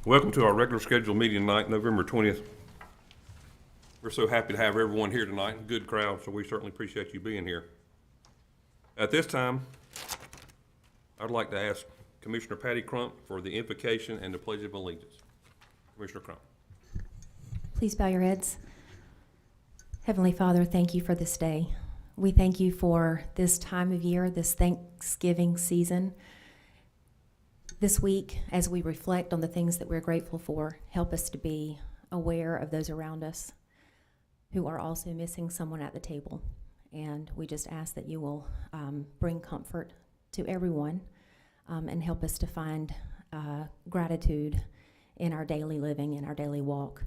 Welcome to our regular scheduled meeting tonight, November 20th. We're so happy to have everyone here tonight. Good crowd, so we certainly appreciate you being here. At this time, I'd like to ask Commissioner Patty Crump for the invocation and the Pledge of Allegiance. Commissioner Crump. Please bow your heads. Heavenly Father, thank you for this day. We thank you for this time of year, this Thanksgiving season. This week, as we reflect on the things that we're grateful for, help us to be aware of those around us who are also missing someone at the table. And we just ask that you will bring comfort to everyone and help us to find gratitude in our daily living, in our daily walk.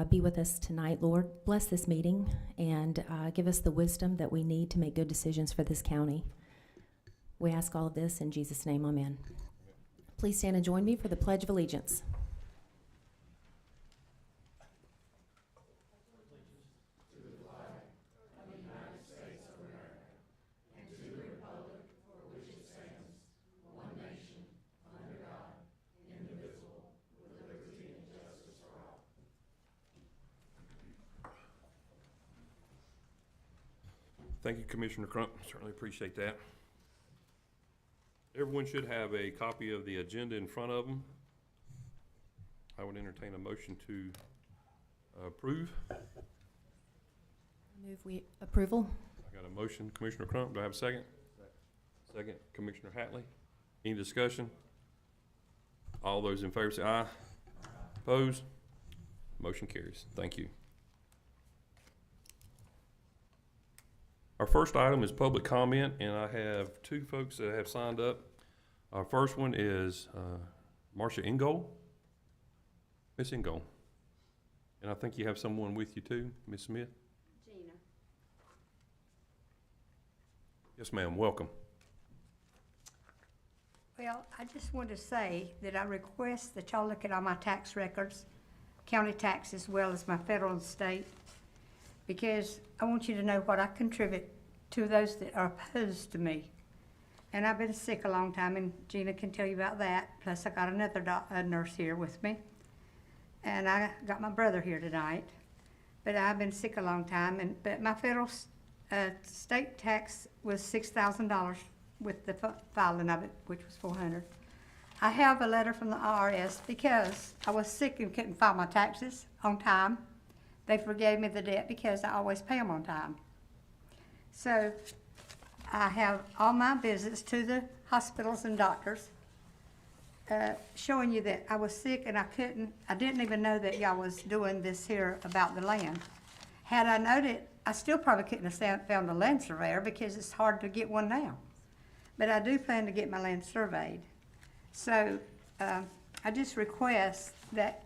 Be with us tonight, Lord. Bless this meeting and give us the wisdom that we need to make good decisions for this county. We ask all of this in Jesus' name, amen. Please stand and join me for the Pledge of Allegiance. Thank you, Commissioner Crump. Certainly appreciate that. Everyone should have a copy of the agenda in front of them. I would entertain a motion to approve. Move approval. I got a motion, Commissioner Crump. Do I have a second? Second, Commissioner Hatley. Any discussion? All those in favor say aye. Opposed? Motion carries. Thank you. Our first item is public comment, and I have two folks that have signed up. Our first one is Marcia Ingold. Miss Ingold. And I think you have someone with you too, Miss Smith? Gina. Yes, ma'am. Welcome. Well, I just wanted to say that I request that y'all look at all my tax records, county tax as well as my federal and state, because I want you to know what I contribute to those that are opposed to me. And I've been sick a long time, and Gina can tell you about that. Plus, I got another nurse here with me. And I got my brother here tonight. But I've been sick a long time, but my federal state tax was $6,000 with the filing of it, which was $400. I have a letter from the IRS because I was sick and couldn't file my taxes on time. They forgave me the debt because I always pay them on time. So I have all my visits to the hospitals and doctors showing you that I was sick and I didn't even know that y'all was doing this here about the land. Had I known it, I still probably couldn't have found a land surveyor because it's hard to get one now. But I do plan to get my land surveyed. So I just request that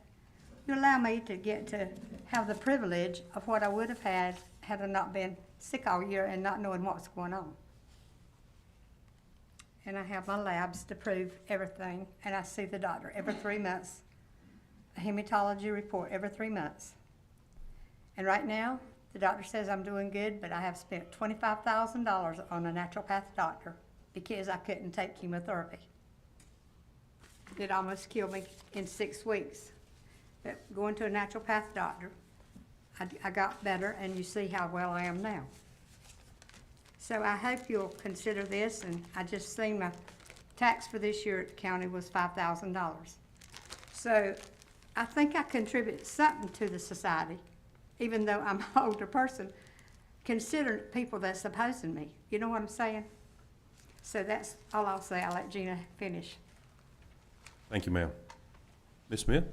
you allow me to have the privilege of what I would have had I not been sick all year and not knowing what's going on. And I have my labs to prove everything, and I see the doctor every 3 months, a hematology report every 3 months. And right now, the doctor says I'm doing good, but I have spent $25,000 on a naturopath doctor because I couldn't take chemotherapy. It almost killed me in 6 weeks. But going to a naturopath doctor, I got better, and you see how well I am now. So I hope you'll consider this, and I just seen my tax for this year at the county was $5,000. So I think I contribute something to the society, even though I'm an older person, considering people that's opposing me. You know what I'm saying? So that's all I'll say. I'll let Gina finish. Thank you, ma'am. Miss Smith?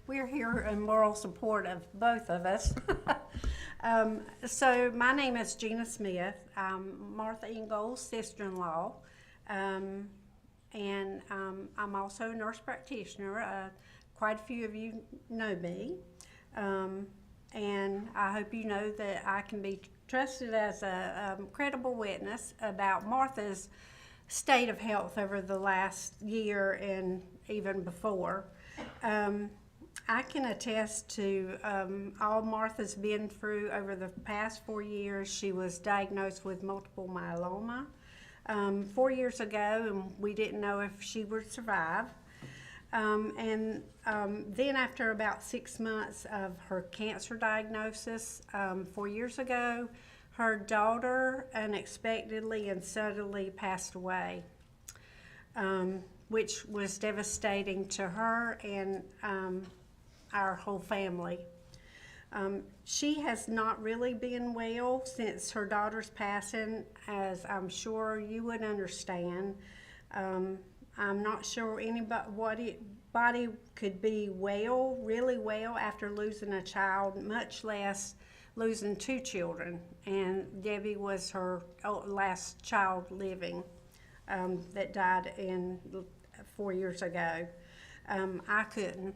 We're here in moral support of both of us. So my name is Gina Smith. I'm Martha Ingold's sister-in-law. And I'm also a nurse practitioner. Quite a few of you know me. And I hope you know that I can be trusted as a credible witness about Martha's state of health over the last year and even before. I can attest to all Martha's been through over the past 4 years. She was diagnosed with multiple myeloma. 4 years ago, and we didn't know if she would survive. Then after about 6 months of her cancer diagnosis, 4 years ago, her daughter unexpectedly and suddenly passed away, which was devastating to her and our whole family. She has not really been well since her daughter's passing, as I'm sure you would understand. I'm not sure anybody could be well, really well, after losing a child, much less losing 2 children. And Debbie was her last child living that died 4 years ago. I couldn't.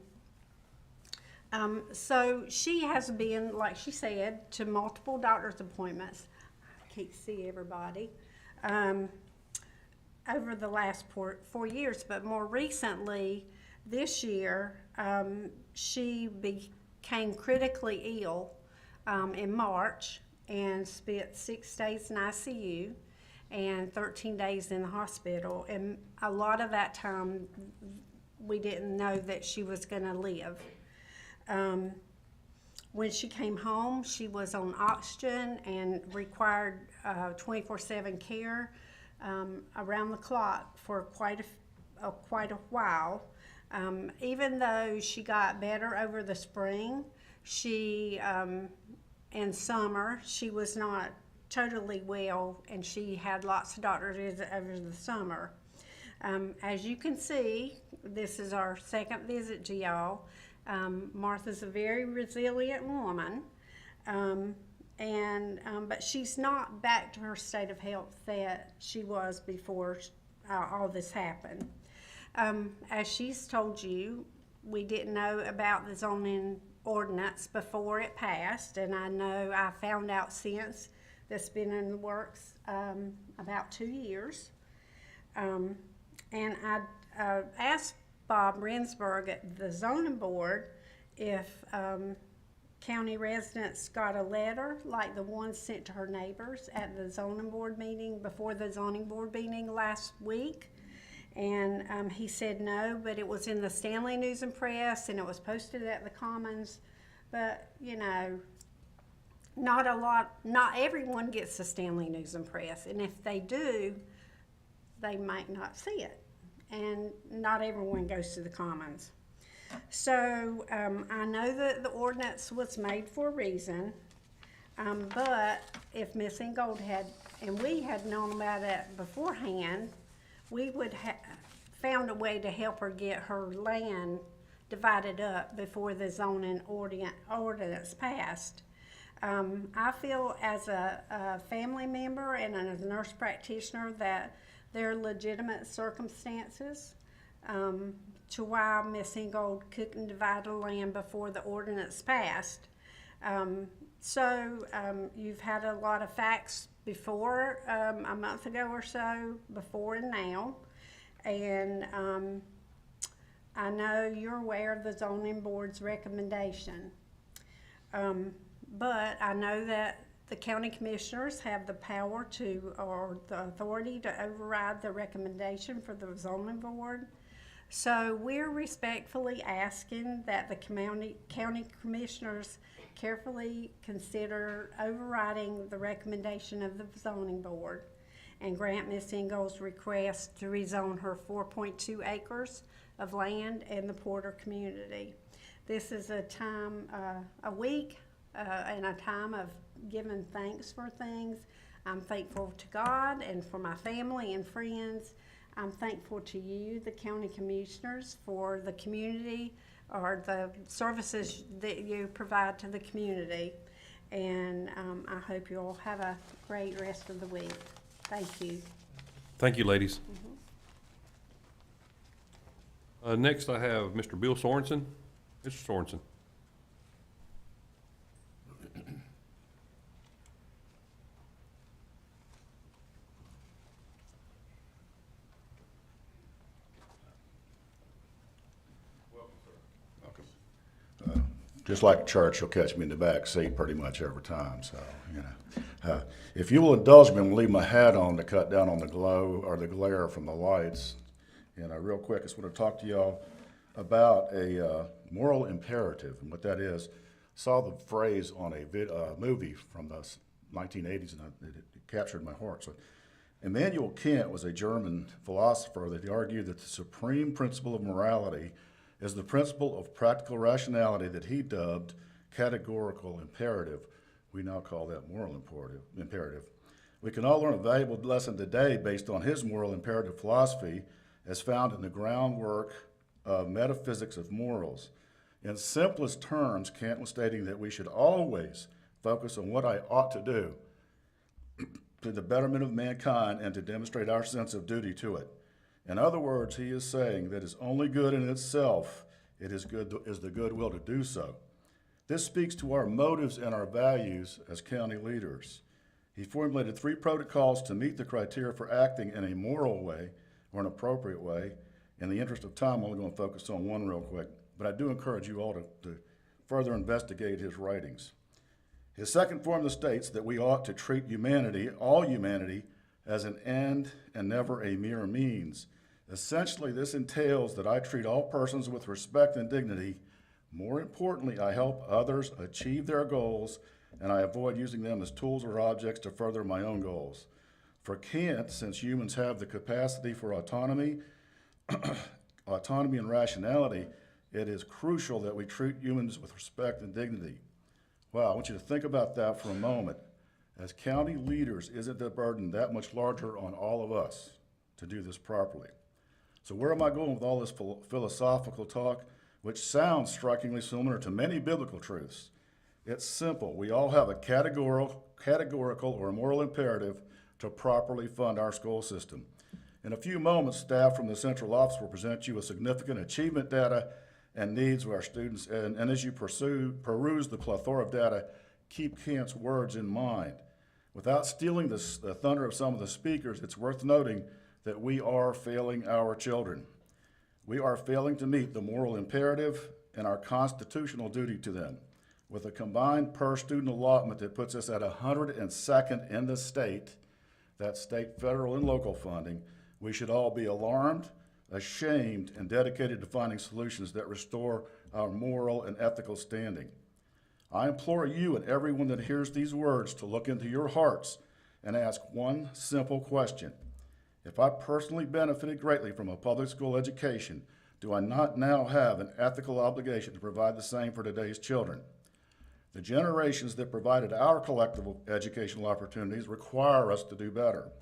So she has been, like she said, to multiple doctor's appointments. I can't see everybody. Over the last 4 years, but more recently, this year, she became critically ill in March and spent 6 days in ICU and 13 days in the hospital. And a lot of that time, we didn't know that she was going to live. When she came home, she was on oxygen and required 24/7 care around the clock for quite a while. Even though she got better over the spring, in summer, she was not totally well, and she had lots of doctor visits over the summer. As you can see, this is our second visit to y'all. Martha's a very resilient woman, but she's not back to her state of health that she was before all this happened. As she's told you, we didn't know about the zoning ordinance before it passed, and I know I found out since that's been in the works about 2 years. And I asked Bob Rensburg at the zoning board if county residents got a letter like the one sent to her neighbors at the zoning board meeting before the zoning board meeting last week. And he said no, but it was in the Stanley News and Press and it was posted at the Commons. But, you know, not everyone gets the Stanley News and Press. And if they do, they might not see it. And not everyone goes to the Commons. So I know that the ordinance was made for a reason, but if Miss Ingold we had known about it beforehand, we would have found a way to help her get her land divided up before the zoning ordinance passed. I feel as a family member and as a nurse practitioner that there are legitimate circumstances to why Miss Ingold couldn't divide the land before the ordinance passed. You've had a lot of facts before, a month ago or so, before and now. And I know you're aware of the zoning board's recommendation. But I know that the county commissioners have the power or the authority to override the recommendation for the zoning board. So we're respectfully asking that the county commissioners carefully consider overriding the recommendation of the zoning board and grant Ms. Ingold's request to rezone her 4.2 acres of land in the Porter community. This is a time, a week, and a time of giving thanks for things. I'm thankful to God and for my family and friends. I'm thankful to you, the county commissioners, for the community or the services that you provide to the community. And I hope you all have a great rest of the week. Thank you. Thank you, ladies. Next, I have Mr. Bill Sorensen. Mr. Sorensen. Just like church, you'll catch me in the back seat pretty much every time, so, you know. If you will indulge me, I'm gonna leave my hat on to cut down on the glow or the glare from the lights. And real quick, I just want to talk to y'all about a moral imperative and what that is. Saw the phrase on a movie from the 1980s, and it captured my heart. So, Immanuel Kant was a German philosopher that argued that the supreme principle of morality is the principle of practical rationality that he dubbed categorical imperative. We now call that moral imperative. We can all learn a valuable lesson today based on his moral imperative philosophy as found in the groundwork of Metaphysics of Morals. In simplest terms, Kant was stating that we should always focus on what I ought to do to the betterment of mankind and to demonstrate our sense of duty to it. In other words, he is saying that it's only good in itself, it is the goodwill to do so. This speaks to our motives and our values as county leaders. He formulated 3 protocols to meet the criteria for acting in a moral way or an appropriate way. In the interest of time, I'm only going to focus on one real quick, but I do encourage you all to further investigate his writings. His second formula states that we ought to treat humanity, all humanity, as an end and never a mere means. Essentially, this entails that I treat all persons with respect and dignity. More importantly, I help others achieve their goals, and I avoid using them as tools or objects to further my own goals. For Kant, since humans have the capacity for autonomy and rationality, it is crucial that we treat humans with respect and dignity. Wow, I want you to think about that for a moment. As county leaders, isn't the burden that much larger on all of us to do this properly? So where am I going with all this philosophical talk, which sounds strikingly similar to many biblical truths? It's simple. We all have a categorical or moral imperative to properly fund our school system. In a few moments, staff from the central office will present you with significant achievement data and needs of our students. And as you peruse the plethora of data, keep Kant's words in mind. Without stealing the thunder of some of the speakers, it's worth noting that we are failing our children. We are failing to meet the moral imperative and our constitutional duty to them. With a combined per-student allotment that puts us at 102nd in the state, that's state, federal, and local funding, we should all be alarmed, ashamed, and dedicated to finding solutions that restore our moral and ethical standing. I implore you and everyone that hears these words to look into your hearts and ask one simple question. If I personally benefited greatly from a public school education, do I not now have an ethical obligation to provide the same for today's children? The generations that provided our collective educational opportunities require us to do better.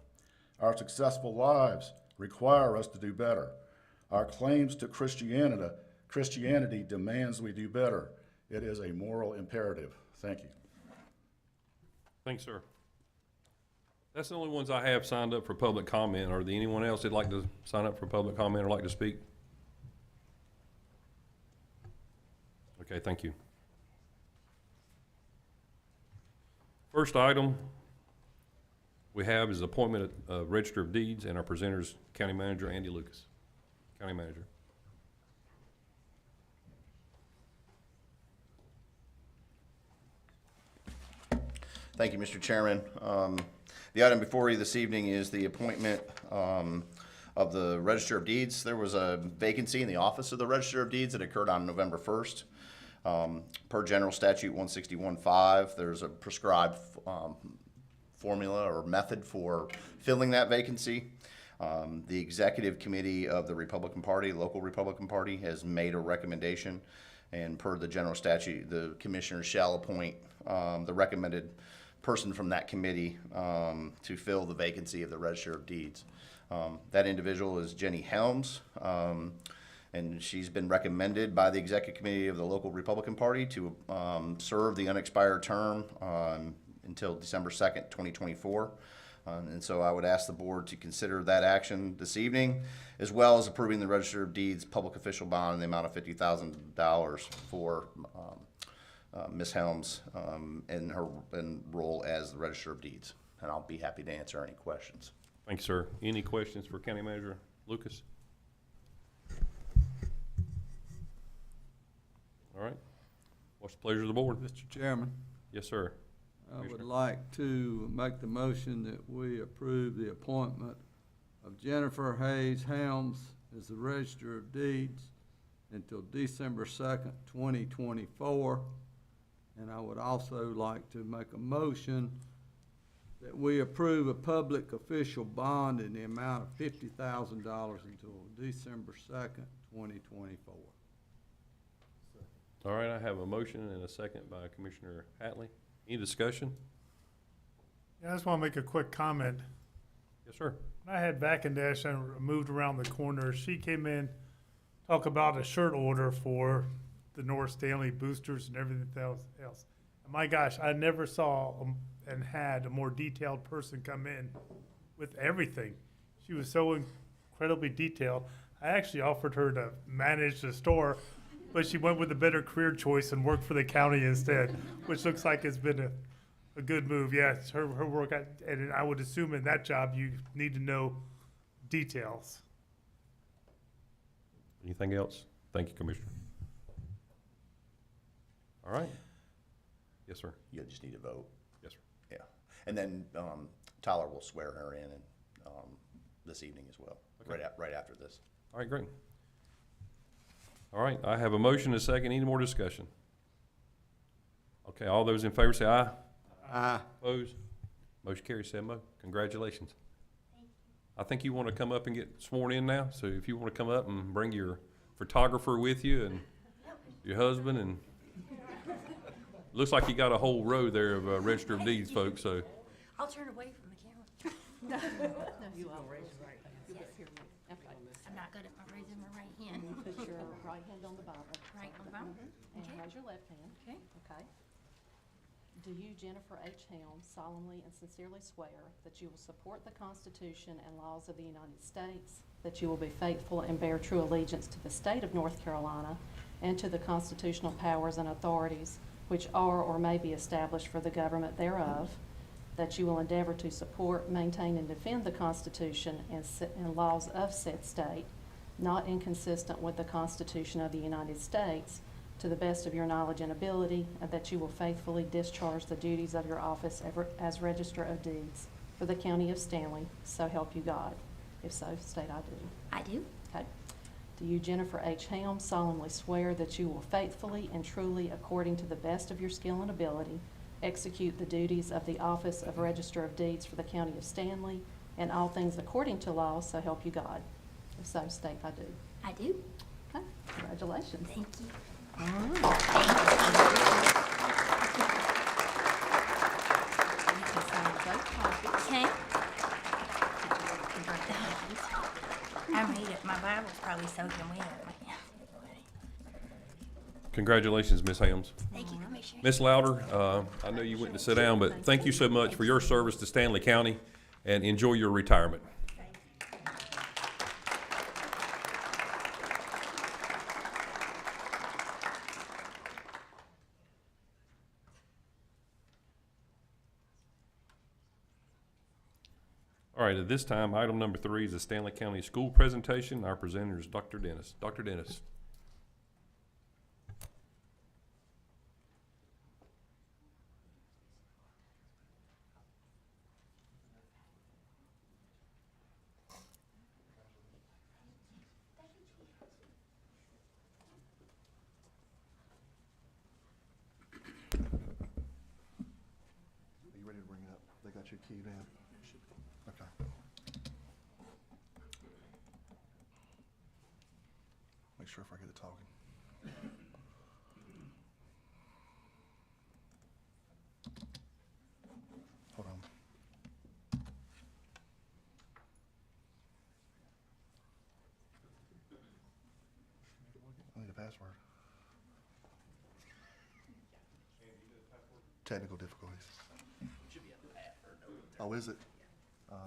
Our successful lives require us to do better. Our claims to Christianity demands we do better. It is a moral imperative. Thank you. Thanks, sir. That's the only ones I have signed up for public comment. Are there anyone else that'd like to sign up for public comment or like to speak? Okay, thank you. First item we have is appointment of Register of Deeds, and our presenters, County Manager Andy Lucas. County Manager. Thank you, Mr. Chairman. The item before you this evening is the appointment of the Register of Deeds. There was a vacancy in the office of the Register of Deeds that occurred on November 1st. Per General Statute 161.5, there's a prescribed formula or method for filling that vacancy. The Executive Committee of the Republican Party, local Republican Party, has made a recommendation, and per the General Statute, the Commissioners shall appoint the recommended person from that committee to fill the vacancy of the Register of Deeds. That individual is Jenny Helms, and she's been recommended by the Executive Committee of the local Republican Party to serve the unexpired term until December 2nd, 2024. And so I would ask the board to consider that action this evening, as well as approving the Register of Deeds public official bond in the amount of $50,000 for Ms. Helms in her role as the Register of Deeds. And I'll be happy to answer any questions. Thank you, sir. Any questions for County Manager Lucas? All right. What's the pleasure of the board? Mr. Chairman, Yes, sir. I would Commissioner. like to make the motion that we approve the appointment of Jennifer Hayes Helms as the Register of Deeds until December 2nd, 2024. And I would also like to make a motion that we approve a public official bond in the amount of $50,000 until December 2nd, 2024. All right, I have a motion and a second by Commissioner Hatley. Any discussion? Yeah, I just want to make a quick comment. Yes, sir. When I had Vac and Dash and moved around the corner, she came in, talk about a shirt order for the North Stanley boosters and everything else. And my gosh, I never saw and had a more detailed person come in with everything. She was so incredibly detailed. I actually offered her to manage the store, but she went with a better career choice and worked for the county instead, which looks like it's been a good move. Yes, her work, and I would assume in that job you need to know details. Anything else? Thank you, Commissioner. All right. Yes, sir. You just need a vote. Yes, sir. Yeah. And then Tyler will swear her in and, this evening as well, Okay. right after this. All right, great. All right, I have a motion and a second. Any more discussion? Okay, all those in favor say aye. Aye. Opposed? Motion carries, 7-0. Congratulations. I think you want to come up and get sworn in now, so if you want to come up and bring your photographer with you and your husband, and looks like you got a whole row there of Register of Deeds folks, so. I'll turn away from the camera. You will raise your right hand. Yes. Okay. I'm not good at raising my right hand. Put your right hand on the Bible. Right on the Bible? And Okay. raise your left hand. Okay. Okay. Do you, Jennifer H. Helms, solemnly and sincerely swear that you will support the Constitution and laws of the United States, that you will be faithful and bear true allegiance to the state of North Carolina and to the constitutional powers and authorities which are or may be established for the government thereof, that you will endeavor to support, maintain, and defend the Constitution and laws of said state, not inconsistent with the Constitution of the United States, to the best of your knowledge and ability, and that you will faithfully discharge the duties of your office as Register of Deeds for the County of Stanley, so help you God. If so, state I do. I do. Okay. Do you, Jennifer H. Helms, solemnly swear that you will faithfully and truly, according to the best of your skill and ability, execute the duties of the office of Register of Deeds for the County of Stanley, and all things according to law, so help you God? If so, state I do. I do. Okay, congratulations. Thank you. You can sign both copies. Okay. I read it. My Bible's probably soaking wet. Congratulations, Ms. Helms. Thank you, Commissioner. Ms. Louder, I know you went to sit down, but thank you so much for your service to Stanley County, and enjoy your retirement. All right, at this time, item number 3 is the Stanley County School presentation. Our presenter is Dr. Dennis. Dr. Dennis. Are you ready to bring it up? They got your key down? Okay. Make sure if I get it talking. Hold on. I need a password. Technical difficulties. Oh, is it? Let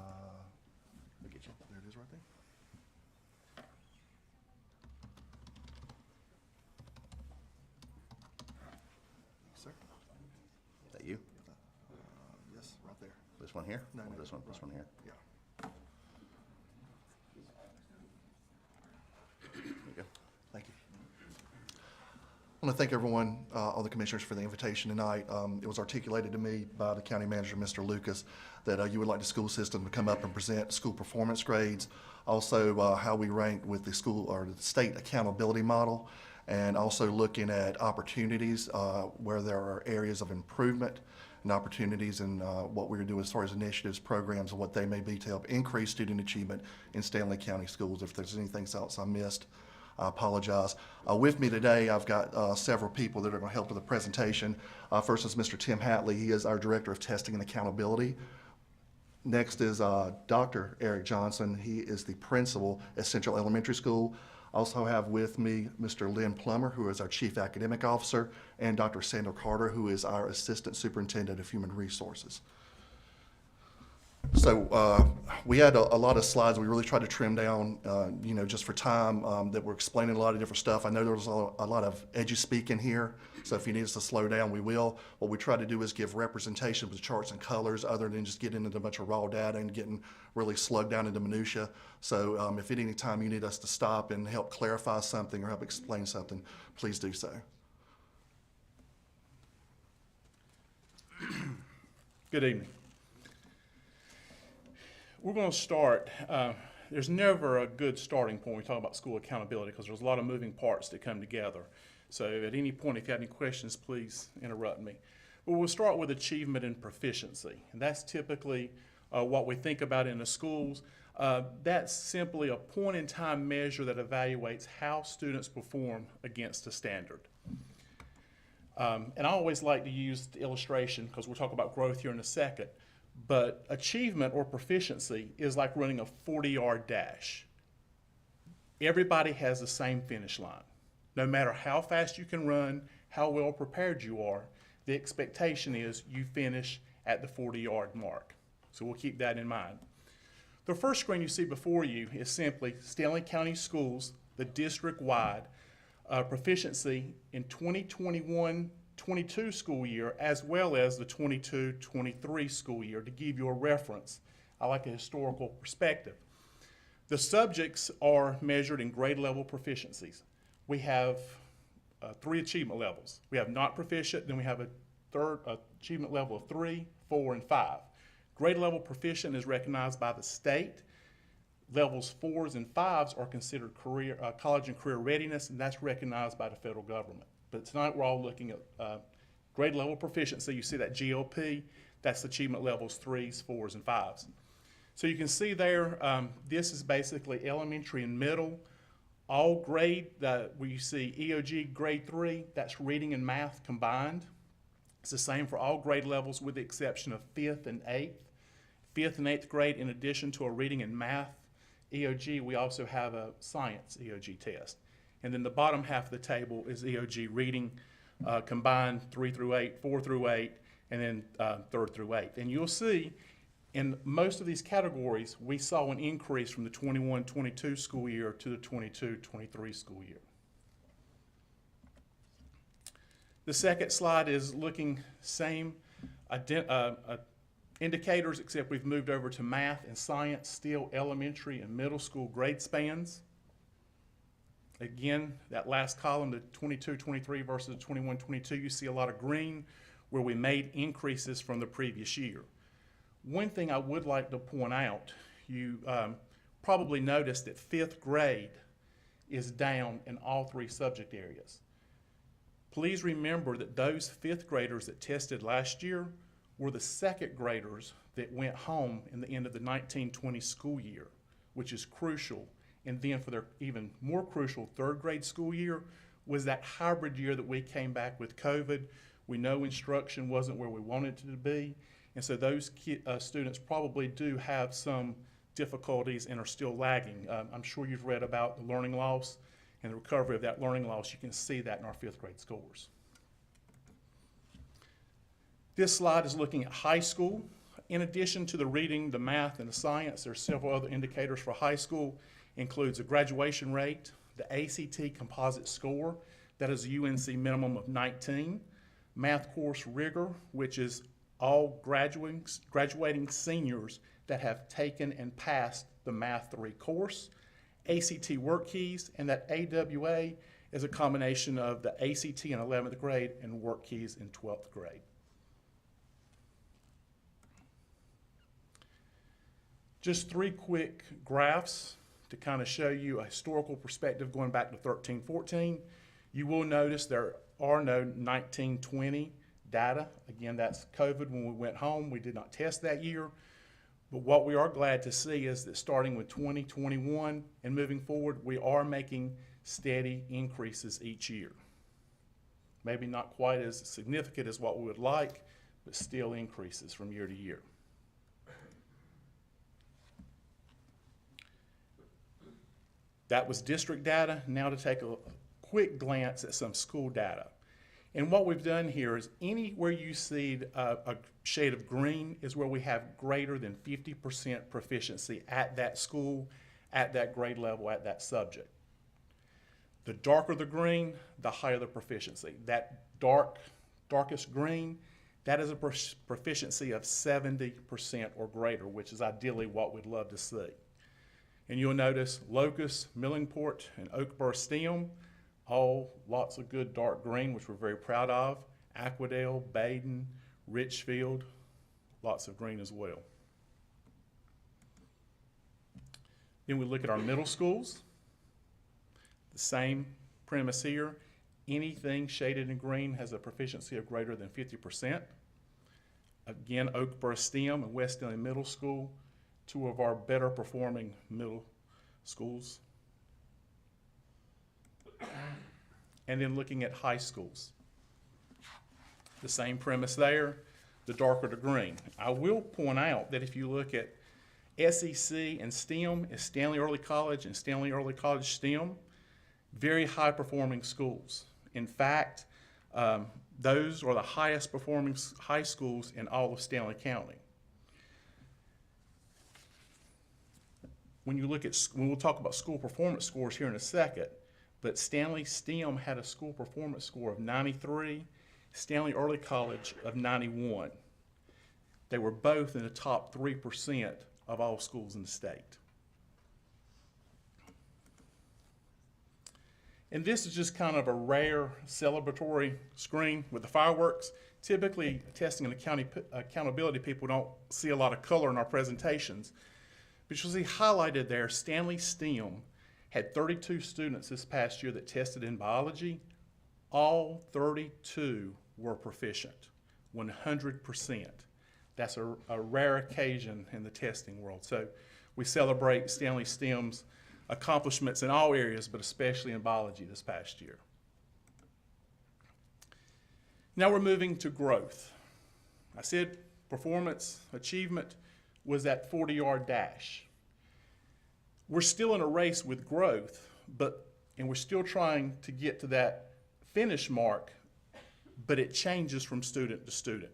me get you. There it is right there. Sir? Is that you? Yes, right there. This one here? No, Or no, this one here? Yeah. There you go. Thank you. I want to to thank everyone, all the commissioners for the invitation tonight. It was articulated to me by the county manager, Mr. Lucas, that you would like the school system to come up and present school performance grades, also how we rank with the school or the state accountability model, and also looking at opportunities where there are areas of improvement and opportunities in what we're going to do as far as initiatives, programs, and what they may be to help increase student achievement in Stanley County schools. If there's anything else I missed, I apologize. With me today, I've got several people that are going to help with the presentation. First is Mr. Tim Hatley. He is our Director of Testing and Accountability. Next is Dr. Eric Johnson. He is the principal at Central Elementary School. Also have with me Mr. Lynn Plummer, who is our Chief Academic Officer, and Dr. Sandra Carter, who is our Assistant Superintendent of Human Resources. So we had a lot of slides. We really tried to trim down, just for time, that we're explaining a lot of different stuff. I know there was a lot of edgy speak in here, so if you need us to slow down, we will. What we try to do is give representation with charts and colors other than just getting into a bunch of raw data and getting really slugged down into minutia. So if at any time you need us to stop and help clarify something or help explain something, please do so. Good evening. We're going to start. There's never a good starting point when we talk about school accountability because there's a lot of moving parts that come together. So at any point, if you have any questions, please interrupt me. But we'll start with achievement and proficiency. And that's typically what we think about in the schools. That's simply a point-in-time measure that evaluates how students perform against a standard. And I always like to use the illustration because we'll talk about growth here in a second. But achievement or proficiency is like running a 40-yard dash. Everybody has the same finish line. No matter how fast you can run, how well prepared you are, the expectation is you finish at the 40-yard mark. So we'll keep that in mind. The first screen you see before you is simply Stanley County Schools, the district-wide proficiency in 2021-22 school year, as well as the 22-23 school year, to give you a reference. I like a historical perspective. The subjects are measured in grade level proficiencies. We have 3 achievement levels. We have not proficient, then we have a third achievement level of 3, 4, and 5. Grade level proficient is recognized by the state. Levels 4s and 5s are considered college and career readiness, and that's recognized by the federal government. But tonight we're all looking at grade level proficiency. You see that GLP, that's achievement levels 3s, 4s, and 5s. So you can see there, this is basically elementary and middle. All grade, where you see EOG grade 3, that's reading and math combined. It's the same for all grade levels with the exception of 5th and 8th. 5th and 8th grade, in addition to a reading and math EOG, we also have a science EOG test. And then the bottom half of the table is EOG reading combined 3 through 8, 4 through 8, and then 3rd through 8th. And you'll see in most of these categories, we saw an increase from the 21-22 school year to the 22-23 school year. The second slide is looking same indicators, except we've moved over to math and science, still elementary and middle school grade spans. Again, that last column, the 22-23 versus the 21-22, you see a lot of green where we made increases from the previous year. One thing I would like to point out, you probably noticed that 5th grade is down in all 3 subject areas. Please remember that those 5th graders that tested last year were the 2nd graders that went home in the end of the 19-20 school year, which is crucial. And then for their even more crucial 3rd grade school year was that hybrid year that we came back with COVID. We know instruction wasn't where we wanted it to be. And so those students probably do have some difficulties and are still lagging. I'm sure you've read about the learning loss and the recovery of that learning loss. You can see that in our 5th grade scores. This slide is looking at high school. In addition to the reading, the math, and the science, there are several other indicators for high school. Includes a graduation rate, the ACT composite score, that is a UNC minimum of 19, math course rigor, which is all graduating seniors that have taken and passed the Math 3 course, ACT work keys, and that AWA is a combination of the ACT in 11th grade and work keys in 12th grade. Just 3 quick graphs to kind of show you a historical perspective going back to 13-14. You will notice there are no 19-20 data. Again, that's COVID when we went home. We did not test that year. But what we are glad to see is that starting with 2021 and moving forward, we are making steady increases each year. Maybe not quite as significant as what we would like, but still increases from year to year. That was district data. Now to take a quick glance at some school data. And what we've done here is anywhere you see a shade of green is where we have greater than 50% proficiency at that school, at that grade level, at that subject. The darker the green, the higher the proficiency. That darkest green, that is a proficiency of 70% or greater, which is ideally what we'd love to see. And you'll notice Locust, Millingport, and Oakboro STEM, all lots of good dark green, which we're very proud of. Aquadale, Baden, Richfield, lots of green as well. Then we look at our middle schools. The same premise here. Anything shaded in green has a proficiency of greater than 50%. Again, Oakboro STEM and West Stanley Middle School, 2 of our better performing middle schools. And then looking at high schools. The same premise there, the darker the green. I will point out that if you look at SEC and STEM, is Stanley Early College and Stanley Early College STEM, very high performing schools. In fact, those are the highest performing high schools in all of Stanley County. When you look at, we'll talk about school performance scores here in a second, but Stanley STEM had a school performance score of 93, Stanley Early College of 91. They were both in the top 3% of all schools in the state. And this is just kind of a rare celebratory screen with the fireworks. Typically, testing and accountability people don't see a lot of color in our presentations. But you'll see highlighted there, Stanley STEM had 32 students this past year that tested in biology. All 32 were proficient, 100%. That's a rare occasion in the testing world. So we celebrate Stanley STEM's accomplishments in all areas, but especially in biology this past year. Now we're moving to growth. I said performance, achievement was that 40-yard dash. We're still in a race with growth, and we're still trying to get to that finish mark, but it changes from student to student.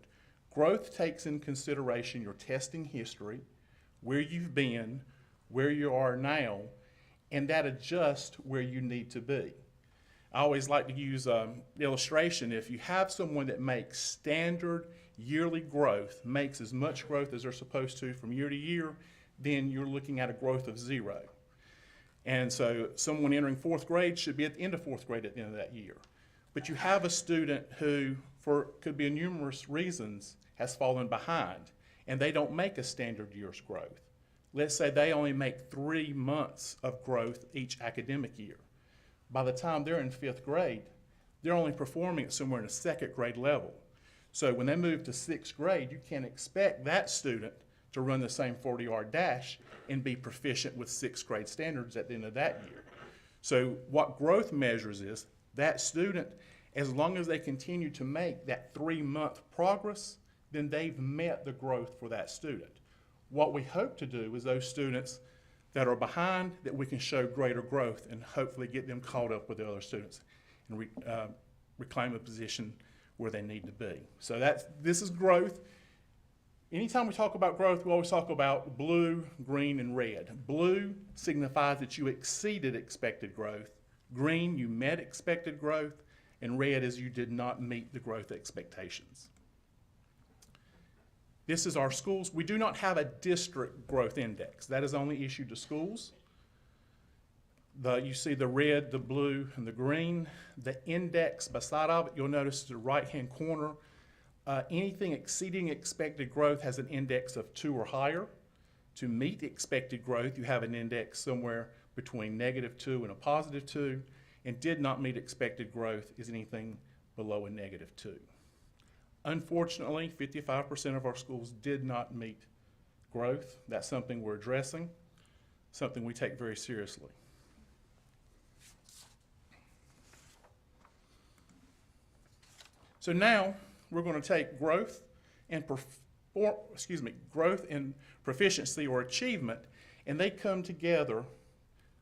Growth takes in consideration your testing history, where you've been, where you are now, and that adjusts where you need to be. I always like to use an illustration. If you have someone that makes standard yearly growth, makes as much growth as they're supposed to from year to year, then you're looking at a growth of 0. And so someone entering 4th grade should be at the end of 4th grade at the end of that year. But you have a student who, could be numerous reasons, has fallen behind, and they don't make a standard year's growth. Let's say they only make 3 months of growth each academic year. By the time they're in 5th grade, they're only performing at somewhere in a 2nd grade level. So when they move to 6th grade, you can't expect that student to run the same 40-yard dash and be proficient with 6th grade standards at the end of that year. So what growth measures is that student, as long as they continue to make that 3-month progress, then they've met the growth for that student. What we hope to do is those students that are behind, that we can show greater growth and hopefully get them caught up with the other students and reclaim a position where they need to be. So this is growth. Anytime we talk about growth, we always talk about blue, green, and red. Blue signifies that you exceeded expected growth. Green, you met expected growth. And red is you did not meet the growth expectations. This is our schools. We do not have a district growth index. That is only issued to schools. You see the red, the blue, and the green. The index beside of it, you'll notice the right-hand corner, anything exceeding expected growth has an index of 2 or higher. To meet expected growth, you have an index somewhere between -2 and a +2, and did not meet expected growth is anything below a -2. Unfortunately, 55% of our schools did not meet growth. That's something we're addressing, something we take very seriously. So now we're going to take growth and growth and proficiency or achievement, and they come together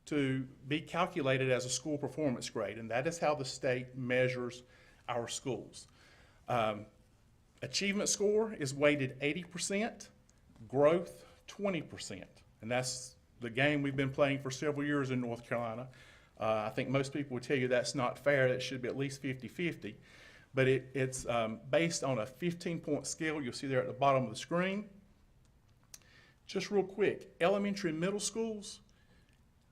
to be calculated as a school performance grade, and that is how the state measures our schools. Achievement score is weighted 80%, growth 20%, and that's the game we've been playing for several years in North Carolina. I think most people would tell you that's not fair, it should be at least 50-50. But it's based on a 15-point scale you'll see there at the bottom of the screen. Just real quick, elementary and middle schools,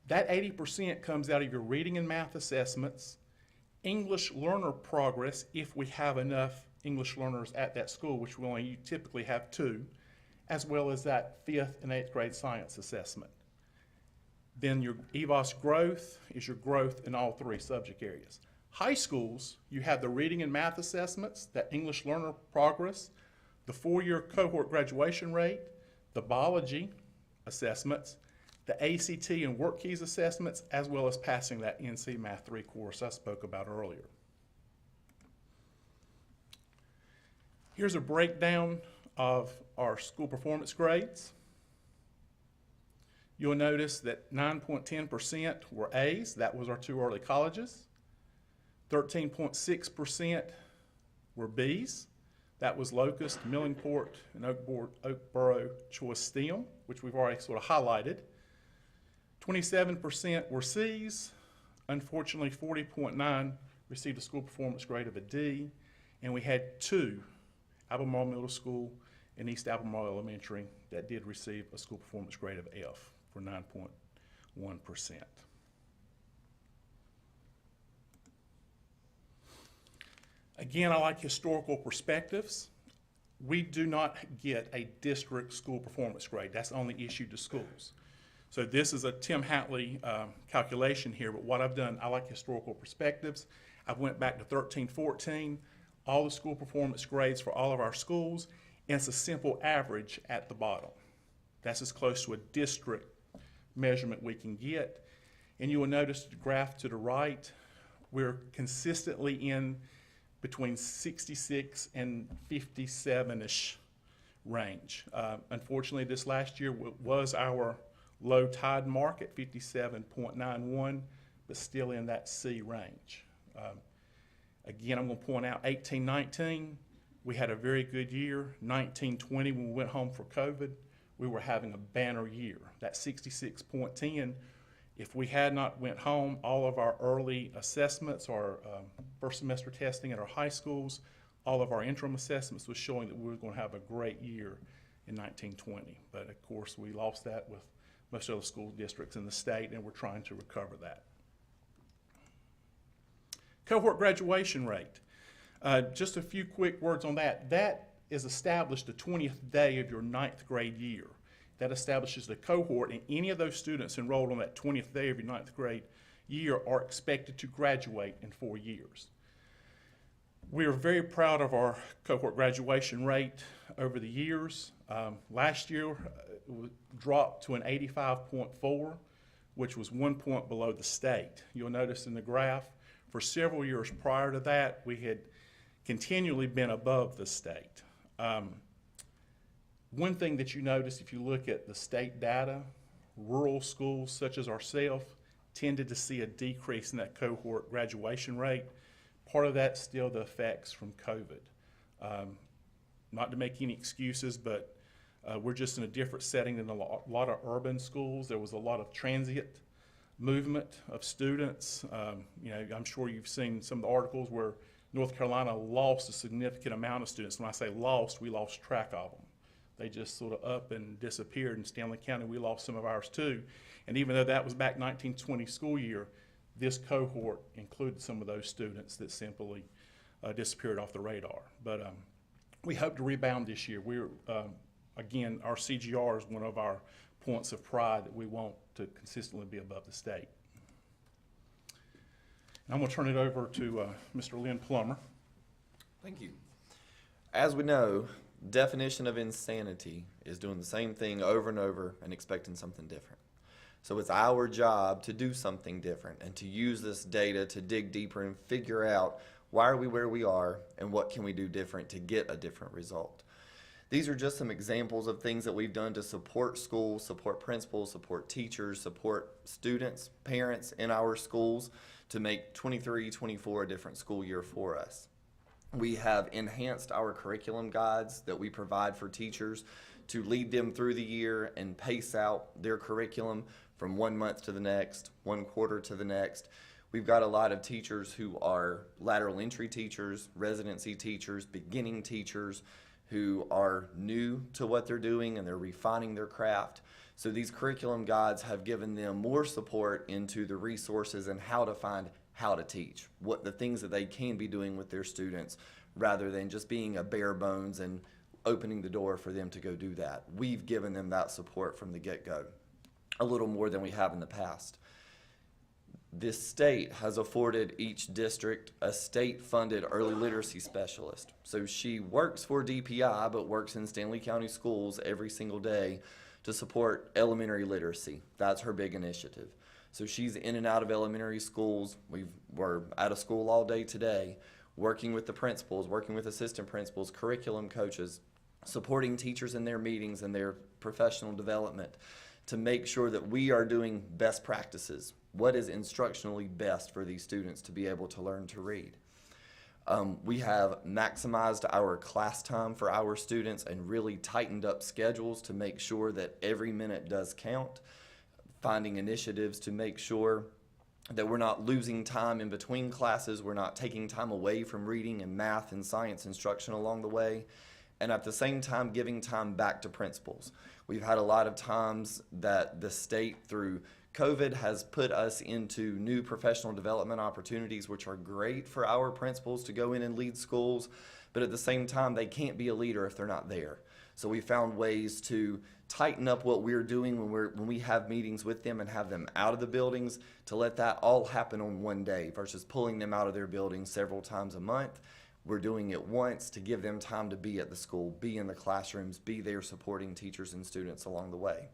that 80% comes out of your reading and math assessments, English learner progress, if we have enough English learners at that school, which we only typically have 2, as well as that 5th and 8th grade science assessment. Then your EVOS growth is your growth in all 3 subject areas. High schools, you have the reading and math assessments, that English learner progress, the 4-year cohort graduation rate, the biology assessments, the ACT and WorkKeys assessments, as well as passing that NC Math 3 course I spoke about earlier. Here's a breakdown of our school performance grades. You'll notice that 9.10% were A's, that was our 2 early colleges. 13.6% were B's. That was Locust, Millingport, and Oakboro Choice STEM, which we've already sort of highlighted. 27% were C's. Unfortunately, 40.9 received a school performance grade of a D, and we had 2, Albemarle Middle School and East Albemarle Elementary, that did receive a school performance grade of F for 9.1%. Again, I like historical perspectives. We do not get a district school performance grade. That's only issued to schools. So this is a Tim Hatley calculation here, but what I've done, I like historical perspectives. I went back to 13-14, all the school performance grades for all of our schools, and it's a simple average at the bottom. That's as close to a district measurement we can get. And you will notice the graph to the right, we're consistently in between 66 and 57-ish range. Unfortunately, this last year was our low tide mark at 57.91, but still in that C range. Again, I'm going to point out 18-19, we had a very good year. 19-20, when we went home for COVID, we were having a banner year. That 66.10, if we had not went home, all of our early assessments, our first semester testing at our high schools, all of our interim assessments was showing that we were going to have a great year in 1920. But of course, we lost that with most of the school districts in the state, and we're trying to recover that. Cohort graduation rate. Just a few quick words on that. That is established the 20th day of your 9th grade year. That establishes the cohort, and any of those students enrolled on that 20th day of your 9th grade year are expected to graduate in 4 years. We are very proud of our cohort graduation rate over the years. Last year, it dropped to an 85.4, which was 1 point below the state. You'll notice in the graph, for several years prior to that, we had continually been above the state. One thing that you notice if you look at the state data, rural schools such as ourselves tended to see a decrease in that cohort graduation rate. Part of that's still the effects from COVID. Not to make any excuses, but we're just in a different setting than a lot of urban schools. There was a lot of transient movement of students. You know, I'm sure you've seen some of the articles where North Carolina lost a significant amount of students. When I say lost, we lost track of them. They just sort of up and disappeared. In Stanley County, we lost some of ours too. And even though that was back 1920 school year, this cohort included some of those students that simply disappeared off the radar. But we hope to rebound this year. We're, again, our CGR is one of our points of pride that we want to consistently be above the state. And I'm going to turn it over to Mr. Lynn Plummer. Thank you. As we know, definition of insanity is doing the same thing over and over and expecting something different. So it's our job to do something different and to use this data to dig deeper and figure out why are we where we are and what can we do different to get a different result. These are just some examples of things that we've done to support schools, support principals, support teachers, support students, parents in our schools to make 23-24 a different school year for us. We have enhanced our curriculum guides that we provide for teachers to lead them through the year and pace out their curriculum from 1 month to the next, 1 quarter to the next. We've got a lot of teachers who are lateral entry teachers, residency teachers, beginning teachers who are new to what they're doing and they're refining their craft. So these curriculum guides have given them more support into the resources and how to find how to teach, what the things that they can be doing with their students rather than just being a bare bones and opening the door for them to go do that. We've given them that support from the get-go, a little more than we have in the past. This state has afforded each district a state-funded early literacy specialist. So she works for DPI, but works in Stanley County schools every single day to support elementary literacy. That's her big initiative. So she's in and out of elementary schools. We're at a school all day today, working with the principals, working with assistant principals, curriculum coaches, supporting teachers in their meetings and their professional development to make sure that we are doing best practices. What is instructionally best for these students to be able to learn to read? We have maximized our class time for our students and really tightened up schedules to make sure that every minute does count, finding initiatives to make sure that we're not losing time in between classes, we're not taking time away from reading and math and science instruction along the way, and at the same time giving time back to principals. We've had a lot of times that the state through COVID has put us into new professional development opportunities, which are great for our principals to go in and lead schools, but at the same time, they can't be a leader if they're not there. So we found ways to tighten up what we're doing when we have meetings with them and have them out of the buildings to let that all happen on one day versus pulling them out of their buildings several times a month. We're doing it once to give them time to be at the school, be in the classrooms, be there supporting teachers and students along the way.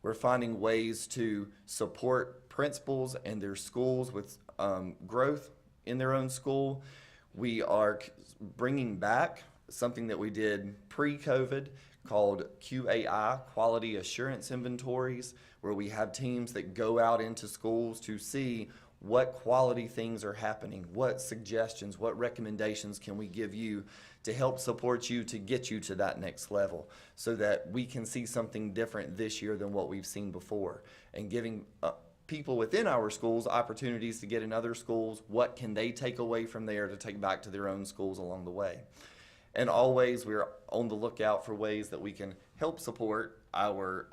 We're finding ways to support principals and their schools with growth in their own school. We are bringing back something that we did pre-COVID called QAI, Quality Assurance Inventories, where we have teams that go out into schools to see what quality things are happening, what suggestions, what recommendations can we give you to help support you to get you to that next level so that we can see something different this year than what we've seen before, and giving people within our schools opportunities to get in other schools, what can they take away from there to take back to their own schools along the way. And always we're on the lookout for ways that we can help support our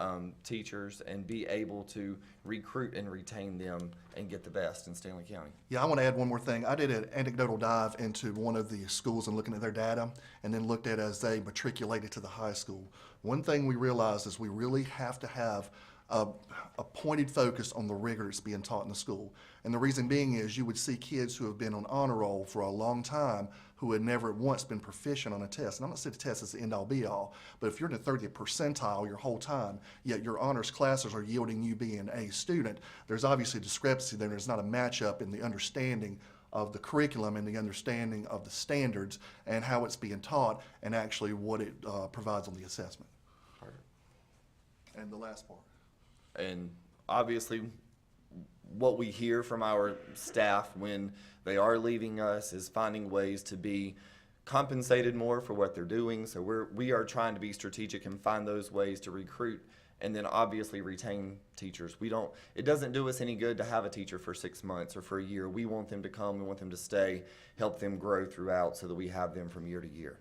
teachers and be able to recruit and retain them and get the best in Stanley County. Yeah, I want to add one more thing. I did an anecdotal dive into one of the schools and looking at their data, and then looked at as they matriculated to the high school. One thing we realized is we really have to have a pointed focus on the rigor that's being taught in the school. And the reason being is you would see kids who have been on honor roll for a long time who had never once been proficient on a test. And I'm not saying the test is the end-all be-all, but if you're in the 30th percentile your whole time, yet your honors classes are yielding you being a student, there's obviously a discrepancy there. There's not a matchup in the understanding of the curriculum and the understanding of the standards and how it's being taught and actually what it provides on the assessment. And the last part. And obviously, what we hear from our staff when they are leaving us is finding ways to be compensated more for what they're doing. So we are trying to be strategic and find those ways to recruit and then obviously retain teachers. It doesn't do us any good to have a teacher for 6 months or for a year. We want them to come, we want them to stay, help them grow throughout so that we have them from year to year.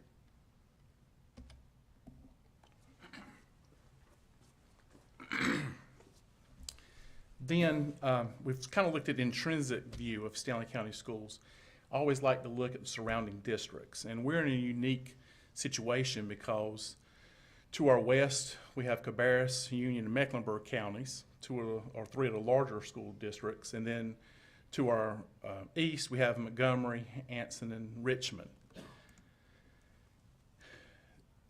Then we've kind of looked at the intrinsic view of Stanley County Schools. I always like to look at the surrounding districts, and we're in a unique situation because to our west we have Cabarrus, Union, and Mecklenburg counties, three of the larger school districts, and then to our east we have Montgomery, Anson, and Richmond.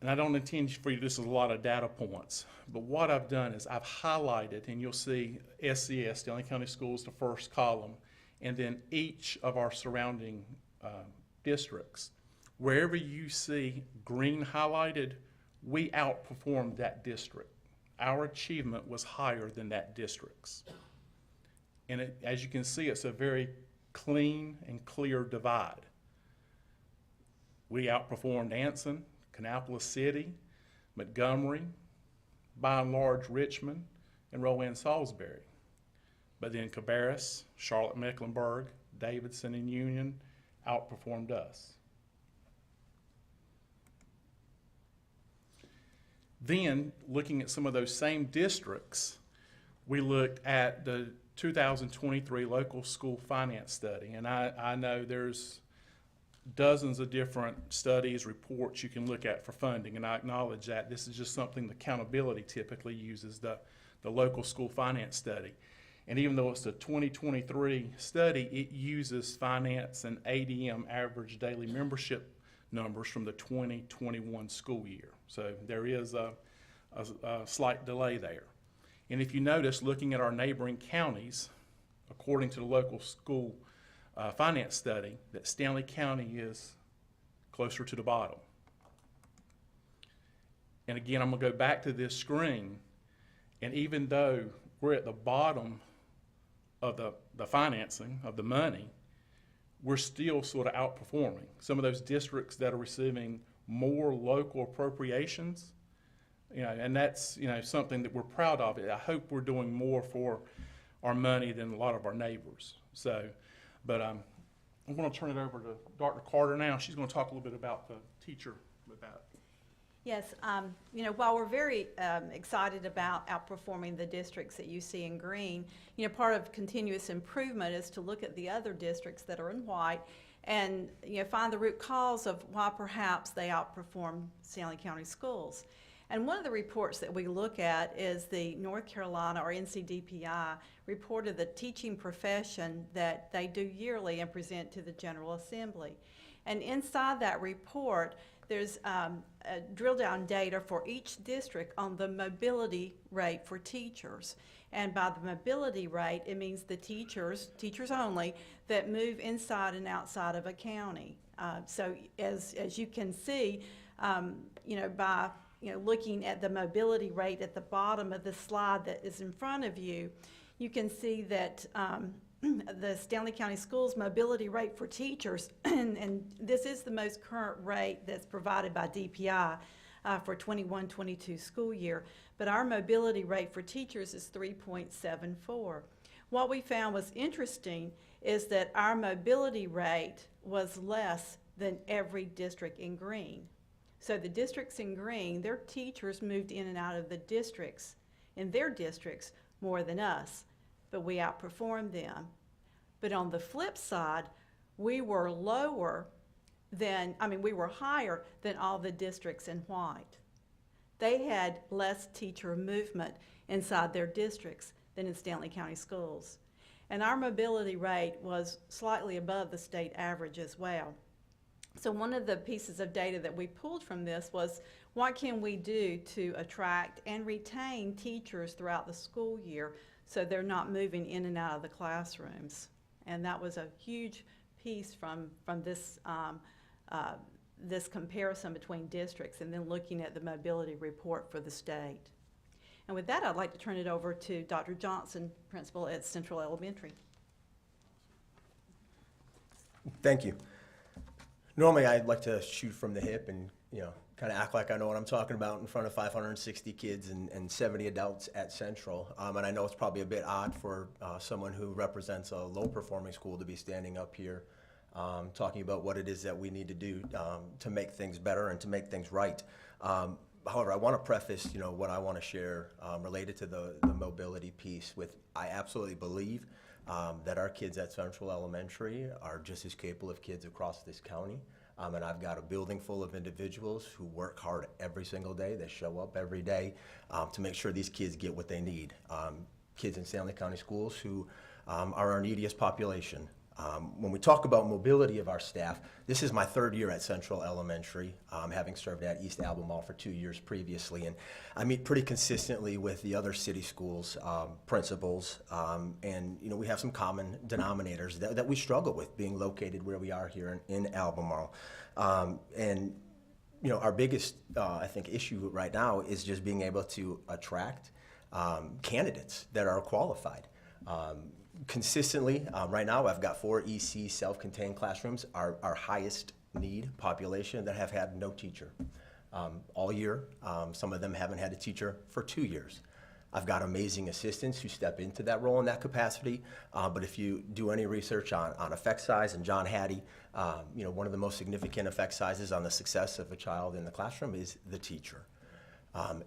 And I don't intend for you, this is a lot of data points, but what I've done is I've highlighted, and you'll see SCS, Stanley County Schools, the first column, and then each of our surrounding districts. Wherever you see green highlighted, we outperformed that district. Our achievement was higher than that district's. And as you can see, it's a very clean and clear divide. We outperformed Anson, Kannapolis City, Montgomery, by and large Richmond, and Rowan Salisbury. But then Cabarrus, Charlotte Mecklenburg, Davidson, and Union outperformed us. Then, looking at some of those same districts, we looked at the 2023 local school finance study. And I know there's dozens of different studies, reports you can look at for funding, and I acknowledge that. This is just something the accountability typically uses, the local school finance study. And even though it's a 2023 study, it uses finance and ADM, average daily membership numbers, from the 2021 school year. So there is a slight delay there. And if you notice, looking at our neighboring counties, according to the local school finance study, that Stanley County is closer to the bottom. And again, I'm going to go back to this screen, and even though we're at the bottom of the financing, of the money, we're still sort of outperforming. Some of those districts that are receiving more local appropriations, and that's, something that we're proud of. I hope we're doing more for our money than a lot of our neighbors. So, but I'm going to turn it over to Dr. Carter now. She's going to talk a little bit about the teacher with that. Yes, while we're very excited about outperforming the districts that you see in green, part of continuous improvement is to look at the other districts that are in white and, find the root cause of why perhaps they outperform Stanley County Schools. And one of the reports that we look at is the North Carolina, or NCDPI, report of the teaching profession that they do yearly and present to the General Assembly. And inside that report, there's drill down data for each district on the mobility rate for teachers. And by the mobility rate, it means the teachers only, that move inside and outside of a county. So as you can see, by looking at the mobility rate at the bottom of the slide that is in front of you, you can see that the Stanley County Schools mobility rate for teachers, and this is the most current rate that's provided by DPI for 21-22 school year, but our mobility rate for teachers is 3.74. What we found was interesting is that our mobility rate was less than every district in green. So the districts in green, their teachers moved in and out of the districts, in their districts, more than us, but we outperformed them. But on the flip side, we were higher than all the districts in white. They had less teacher movement inside their districts than in Stanley County Schools. And our mobility rate was slightly above the state average as well. So one of the pieces of data that we pulled from this was, what can we do to attract and retain teachers throughout the school year so they're not moving in and out of the classrooms? And that was a huge piece from this, this comparison between districts, and then looking at the mobility report for the state. And with that, I'd like to turn it over to Dr. Johnson, principal at Central Elementary. Thank you. Normally, I'd like to shoot from the hip and, kind of act like I know what I'm talking about in front of 560 kids and 70 adults at Central. And I know it's probably a bit odd for someone who represents a low-performing school to be standing up here talking about what it is that we need to do to make things better and to make things right. However, I want to preface, what I want to share related to the mobility piece with, I absolutely believe that our kids at Central Elementary are just as capable of kids across this county. And I've got a building full of individuals who work hard every single day. They show up every day to make sure these kids get what they need. Kids in Stanley County Schools who are our neediest population. When we talk about mobility of our staff, this is my 3rd year at Central Elementary, having served at East Albemarle for 2 years previously. And I meet pretty consistently with the other city schools, principals, and we have some common denominators that we struggle with being located where we are here in Albemarle. And our biggest, I think, issue right now is just being able to attract candidates that are qualified. Consistently, right now, I've got 4 EC self-contained classrooms, our highest need population that have had no teacher all year. Some of them haven't had a teacher for 2 years. I've got amazing assistants who step into that role in that capacity, but if you do any research on effect size, and John Hattie, one of the most significant effect sizes on the success of a child in the classroom is the teacher.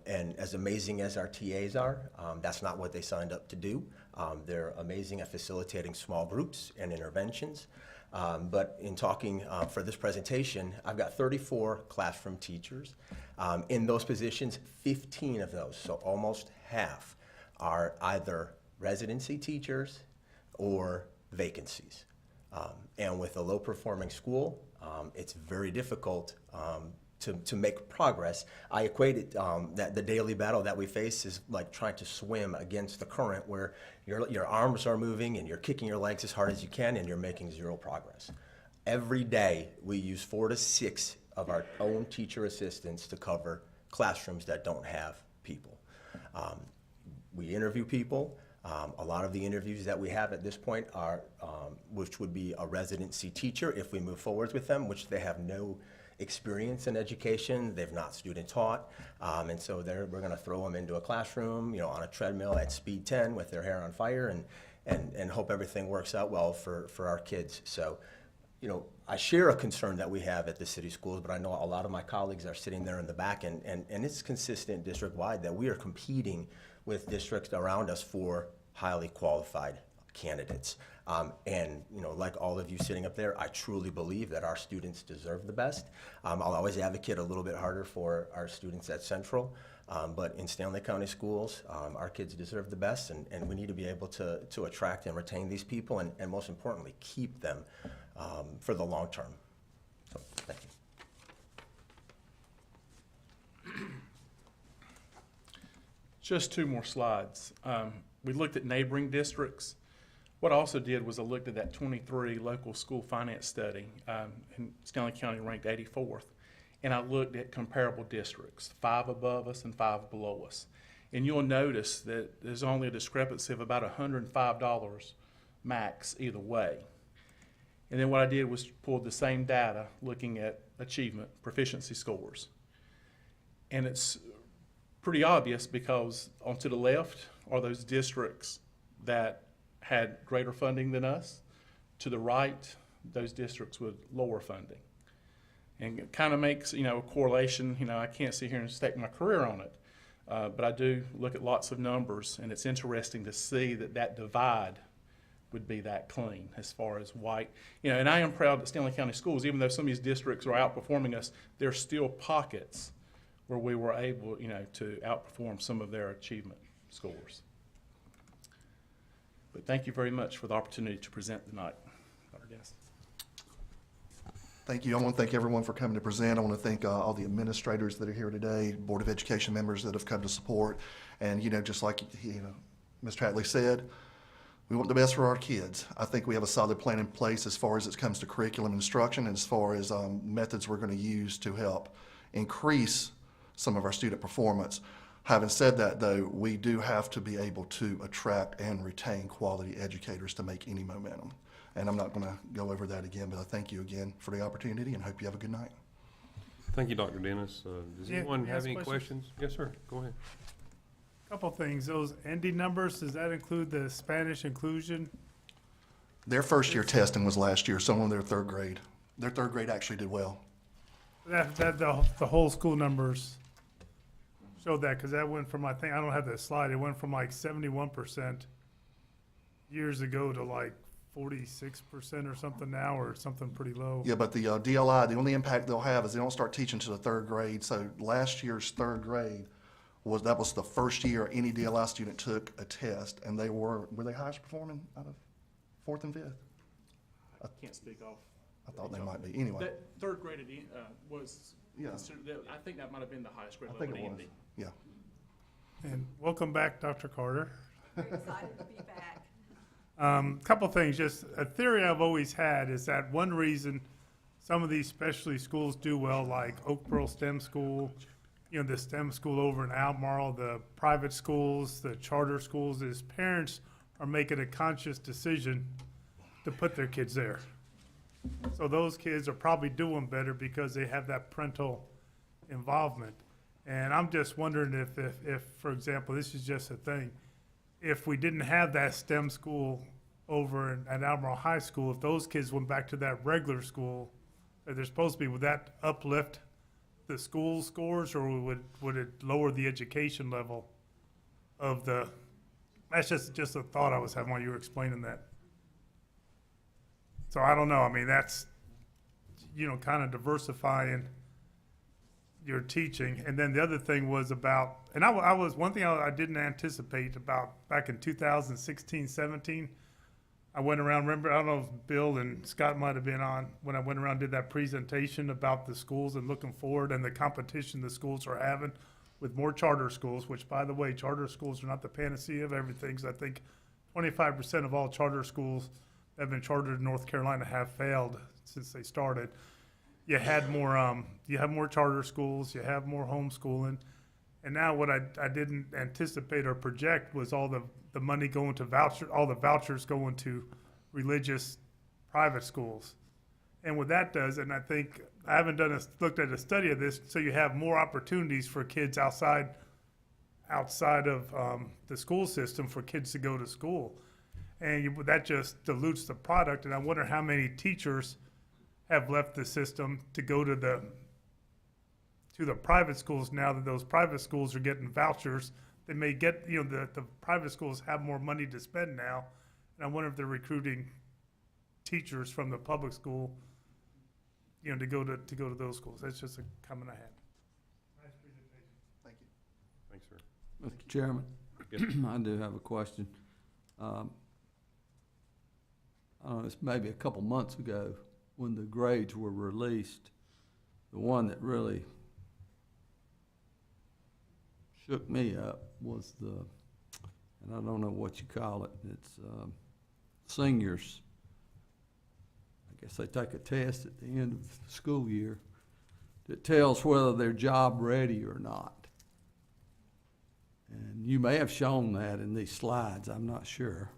And as amazing as our TAs are, that's not what they signed up to do. They're amazing at facilitating small groups and interventions. But in talking for this presentation, I've got 34 classroom teachers. In those positions, 15 of those, so almost half, are either residency teachers or vacancies. And with a low-performing school, it's very difficult to make progress. I equate it that the daily battle that we face is like trying to swim against the current, where your arms are moving and you're kicking your legs as hard as you can and you're making zero progress. Every day we use 4 to 6 of our own teacher assistants to cover classrooms that don't have people. We interview people. A lot of the interviews that we have at this point are, which would be a residency teacher if we move forward with them, which they have no experience in education, they've not student taught, and so we're going to throw them into a classroom, on a treadmill at speed 10 with their hair on fire, and hope everything works out well for our kids. So, I share a concern that we have at the city schools, but I know a lot of my colleagues are sitting there in the back, and it's consistent district-wide that we are competing with districts around us for highly qualified candidates. And like all of you sitting up there, I truly believe that our students deserve the best. I'll always advocate a little bit harder for our students at Central, but in Stanley County Schools, our kids deserve the best, and we need to be able to attract and retain these people, and most importantly, keep them for the long term. So, thank you. Just 2 more slides. We looked at neighboring districts. What I also did was I looked at that 23 local school finance study, and Stanley County ranked 84th. And I looked at comparable districts, 5 above us and 5 below us. And you'll notice that there's only a discrepancy of about $105 max either way. And then what I did was pull the same data looking at achievement, proficiency scores. And it's pretty obvious because on to the left are those districts that had greater funding than us. To the right, those districts with lower funding. And it kind of makes, a correlation. I can't sit here and stake my career on it, but I do look at lots of numbers, and it's interesting to see that divide would be that clean as far as white. And I am proud that Stanley County Schools, even though some of these districts are outperforming us, there are still pockets where we were able, to outperform some of their achievement scores. But thank you very much for the opportunity to present tonight, Dr. Dennis. Thank you. I want to thank everyone for coming to present. I want to thank all the administrators that are here today, Board of Education members that have come to support. And, just like, Mr. Hatley said, we want the best for our kids. I think we have a solid plan in place as far as it comes to curriculum instruction and as far as methods we're going to use to help increase some of our student performance. Having said that, though, we do have to be able to attract and retain quality educators to make any momentum. And I'm not going to go over that again, but I thank you again for the opportunity and hope you have a good night. Thank you, Dr. Dennis. Does anyone have any questions? Yes, sir. Go ahead. Couple things. Those ending numbers, does that include the Spanish inclusion? Their first year testing was last year, some of their 3rd grade. Their 3rd grade actually did well. The whole school numbers. showed that, because that went from, I think, I don't have that slide, it went from like 71% years ago to like 46% or something now, or something pretty low. Yeah, but the DLI, the only impact they'll have is they don't start teaching to the third grade. So last year's third grade that was the first year any DLI student took a test, and were they highest performing out of fourth and fifth? I can't speak off. I thought they might be. Anyway, That third grade was Yeah. considered, I think that might have been the highest grade I level think at it was. EMD. Yeah. And welcome back, Dr. Carter. Very excited to be back. Couple things, just a theory I've always had is that one reason some of these specialty schools do well, like Oakboro STEM School, you know, the STEM school over in Albemarle, the private schools, the charter schools, is parents are making a conscious decision to put their kids there. So those kids are probably doing better because they have that parental involvement. And I'm just wondering if, for example, this is just a thing, if we didn't have that STEM school over at Albemarle High School, if those kids went back to that regular school that they're supposed to be, would that uplift the school scores, or would it lower the education level of the, that's just a thought I was having while you were explaining that. So I don't know, I mean, that's, you know, kind of diversifying your teaching. And then the other thing was about, and I was, one thing I didn't anticipate about back in 2016, 17, I went around, remember, I don't know if Bill and Scott might have been on, when I went around and did that presentation about the schools and looking forward and the competition the schools are having with more charter schools, which, by the way, charter schools are not the panacea of everything, 'cause I think 25% of all charter schools that have been chartered in North Carolina have failed since they started. You had more, you have more charter schools, you have more homeschooling, and now what I didn't anticipate or project was all the money going to all the vouchers going to religious private schools. And what that does, and I think, I haven't looked at a study of this, so you have more opportunities for kids outside of the school system for kids to go to school. And that just dilutes the product, and I wonder how many teachers have left the system to go to the private schools now that those private schools are getting vouchers. They may get, you know, the private schools have more money to spend now, and I wonder if they're recruiting teachers from the public school, you know, to go to those schools. That's just a comment I had. Nice presentation. Thank you. Thanks, sir. Mr. Chairman, Yes. I do have a question. I don't know, it's maybe a couple months ago when the grades were released, the one that really shook me up was and I don't know what you call it, it's seniors. I guess they take a test at the end of the school year that tells whether they're job ready or not. And you may have shown that in these slides, I'm not sure.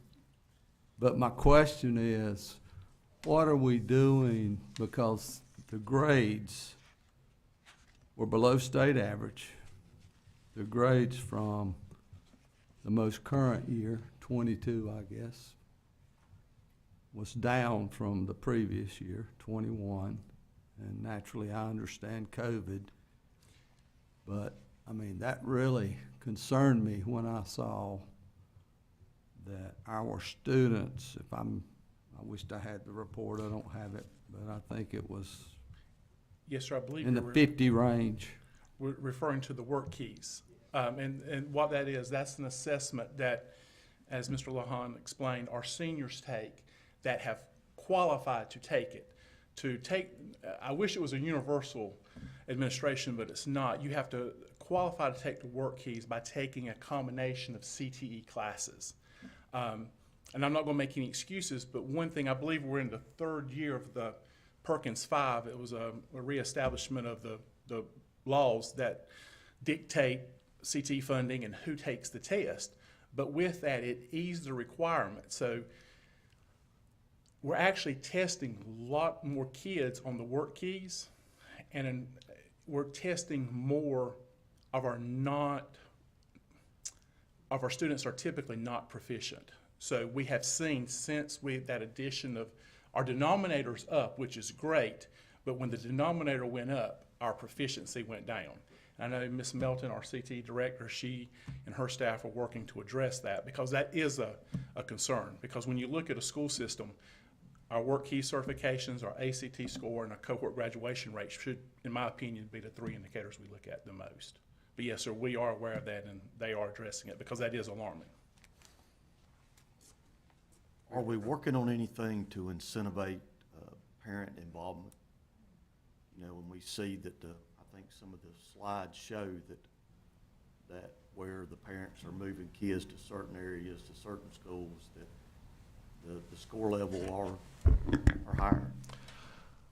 But my question is, what are we doing, because the grades were below state average. The grades from the most current year, 22, I guess, was down from the previous year, 21. And naturally, I understand COVID. But, I mean, that really concerned me when I saw that our students, I wished I had the report, I don't have it, but I think it was Yes, sir, I believe in the you're 50 range. we're referring to the work keys. And what that is, that's an assessment that, as Mr. Lahan explained, our seniors take that have qualified to take it. I wish it was a universal administration, but it's not. You have to qualify to take the work keys by taking a combination of CTE classes. And I'm not going to make any excuses, but one thing, I believe we're in the third year of the Perkins 5. It was a reestablishment of the laws that dictate CTE funding and who takes the test. But with that, it eased the requirement. So we're actually testing a lot more kids on the work keys, and we're testing more of our students are typically not proficient. So we have seen since that addition of our denominator's up, which is great, but when the denominator went up, our proficiency went down. And I know Ms. Melton, our CTE director, she and her staff are working to address that, because that is a concern. Because when you look at a school system, our work key certifications, our ACT score, and our cohort graduation rate should, in my opinion, be the three indicators we look at the most. But yes, sir, we are aware of that, and they are addressing it, because that is alarming. Are we working on anything to incentivize parent involvement? You know, when we see that I think some of the slides show that where the parents are moving kids to certain areas, to certain schools, that the score level are higher.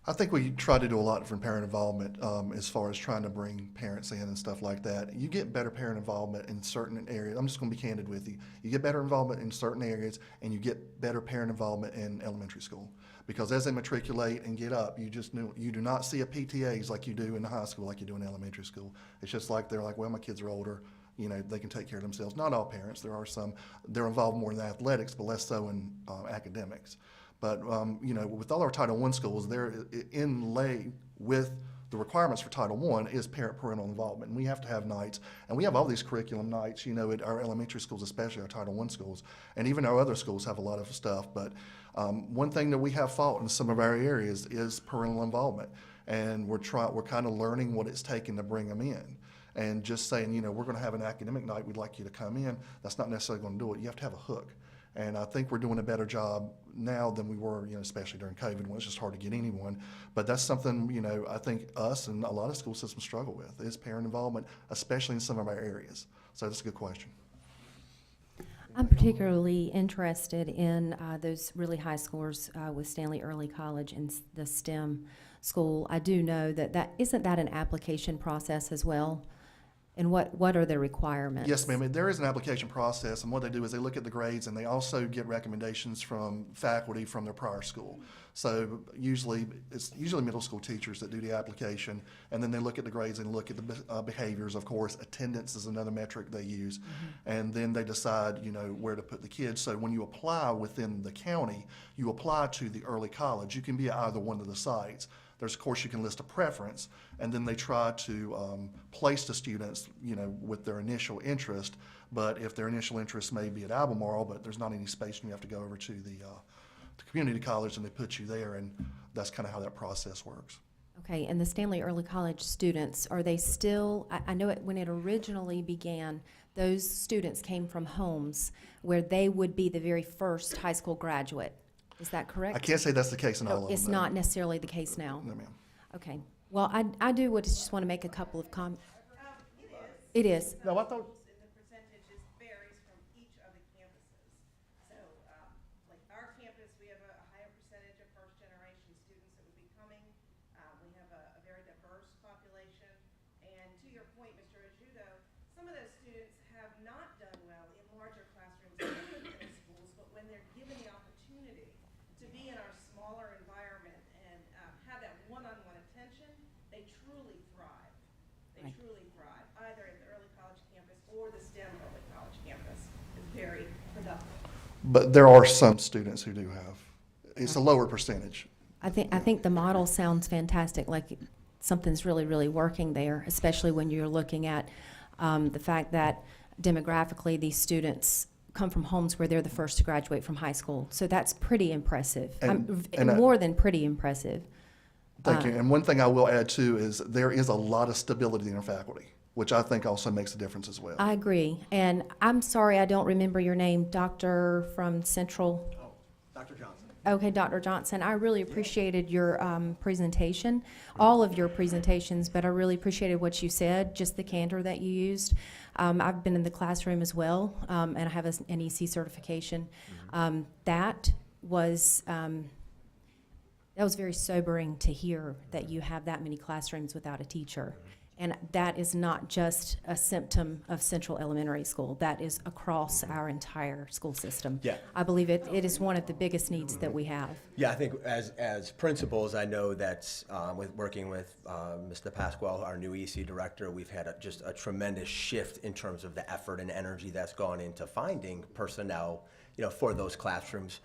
I think we try to do a lot for parent involvement as far as trying to bring parents in and stuff like that. You get better parent involvement in certain areas. I'm just going to be candid with you. You get better involvement in certain areas, and you get better parent involvement in elementary school. Because as they matriculate and get up, you do not see a PTAs like you do in the high school, like you do in elementary school. It's just like they're like, well, my kids are older. You know, they can take care of themselves. Not all parents. There are some, they're involved more in athletics, but less so in academics. But, you know, with all our Title I schools, they're inlaid with the requirements for Title I is parental involvement. And we have to have nights, and we have all these curriculum nights, you know, at our elementary schools, especially our Title I schools. And even our other schools have a lot of stuff. But one thing that we have fought in some of our areas is parental involvement. And we're kind of learning what it's taking to bring them in. And just saying, you know, we're going to have an academic night, we'd like you to come in, that's not necessarily going to do it. You have to have a hook. And I think we're doing a better job now than we were, you know, especially during COVID, when it's just hard to get anyone. But that's something, you know, I think us and a lot of school systems struggle with, is parent involvement, especially in some of our areas. So that's a good question. I'm particularly interested in those really high scores with Stanley Early College and the STEM school. I do know that isn't that an application process as well? And what are the requirements? Yes, ma'am. There is an application process, and what they do is they look at the grades, and they also get recommendations from faculty from their prior school. So it's usually middle school teachers that do the application, and then they look at the grades and look at the behaviors. Of course, attendance is another metric they use, and then they decide, you know, where to put the kids. So when you apply within the county, you apply to the early college. You can be at either one of the sites. There's, of course, you can list a preference, and then they try to place the students, you know, with their initial interest. But if their initial interest may be at Albemarle, but there's not any space, and you have to go over to the community college, and they put you there, and that's kind of how that process works. Okay, and the Stanley Early College students, are they still, I know when it originally began, those students came from homes where they would be the very first high school graduate. Is that correct? I can't say that's the case in all of them. It's not necessarily the case now? No, ma'am. Okay. Well, I do just want to make a couple of comments. It is. No, I thought. The percentages varies from each of the campuses. So, like our campus, we have a higher percentage of first-generation students that would be coming. We have a very diverse population. And to your point, Mr. Ajudo, some of those students have not done well in larger classrooms in schools, but when they're given the opportunity to be in our smaller environment and have that one-on-one attention, they truly thrive. They truly thrive, either at the early college campus or the STEM early college campus. It's very productive. But there are some students who do have. It's a lower percentage. I think the model sounds fantastic, like something's really, really working there, especially when you're looking at the fact that demographically these students come from homes where they're the first to graduate from high school. So that's pretty impressive, more than pretty impressive. Thank you. And one thing I will add too is there is a lot of stability in our faculty, which I think also makes a difference as well. I agree. And I'm sorry I don't remember your name, Doctor from Central. Oh, Dr. Johnson. Okay, Dr. Johnson, I really appreciated your presentation, all of your presentations, but I really appreciated what you said, just the candor that you used. I've been in the classroom as well, and I have an EC certification. That was very sobering to hear that you have that many classrooms without a teacher. And that is not just a symptom of Central Elementary School. That is across our entire school system. Yeah. I believe it is one of the biggest needs that we have. Yeah, I think as principals, I know that with working with Mr. Pasquale, our new EC director, we've had just a tremendous shift in terms of the effort and energy that's gone into finding personnel, you know, for those classrooms.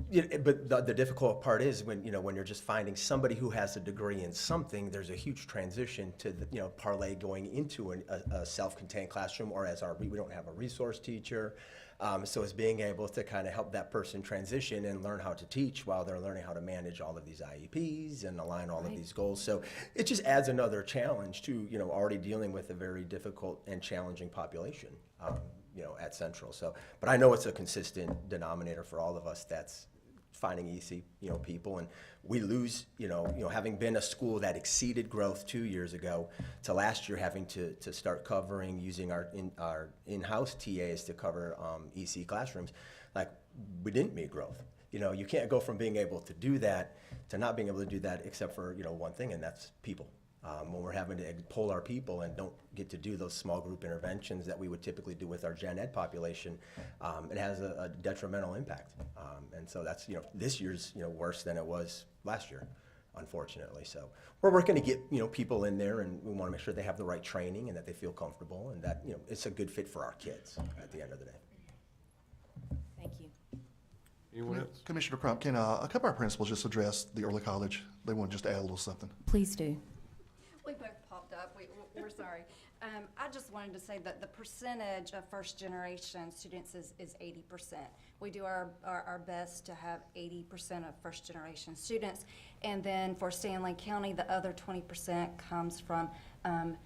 Yeah, but the difficult part is when, when you're just finding somebody who has a degree in something, there's a huge transition to, parlay going into a self-contained classroom, or we don't have a resource teacher. So it's being able to kind of help that person transition and learn how to teach while they're learning how to manage all of these IEPs and align all of these goals. So it just adds another challenge to, already dealing with a very difficult and challenging population, at Central. So, but I know it's a consistent denominator for all of us that's finding EC, people, and we lose, having been a school that exceeded growth 2 years ago to last year having to start covering using our in-house TAs to cover EC classrooms, like we didn't meet growth. You can't go from being able to do that to not being able to do that except for, one thing, and that's people. When we're having to pull our people and don't get to do those small group interventions that we would typically do with our gen ed population, it has a detrimental impact. And so that's, this year's, worse than it was last year, unfortunately. So we're working to get, people in there, and we want to make sure they have the right training and that they feel comfortable and that, it's a good fit for our kids at the end of the day. Thank you. Anyone else? Commissioner Crump, can a couple of our principals just address the early college? They want to just add a little something. Please do. We both popped up. We're sorry. I just wanted to say that the percentage of first-generation students is 80%. We do our best to have 80% of first-generation students. And then for Stanley County, the other 20% comes from, I'm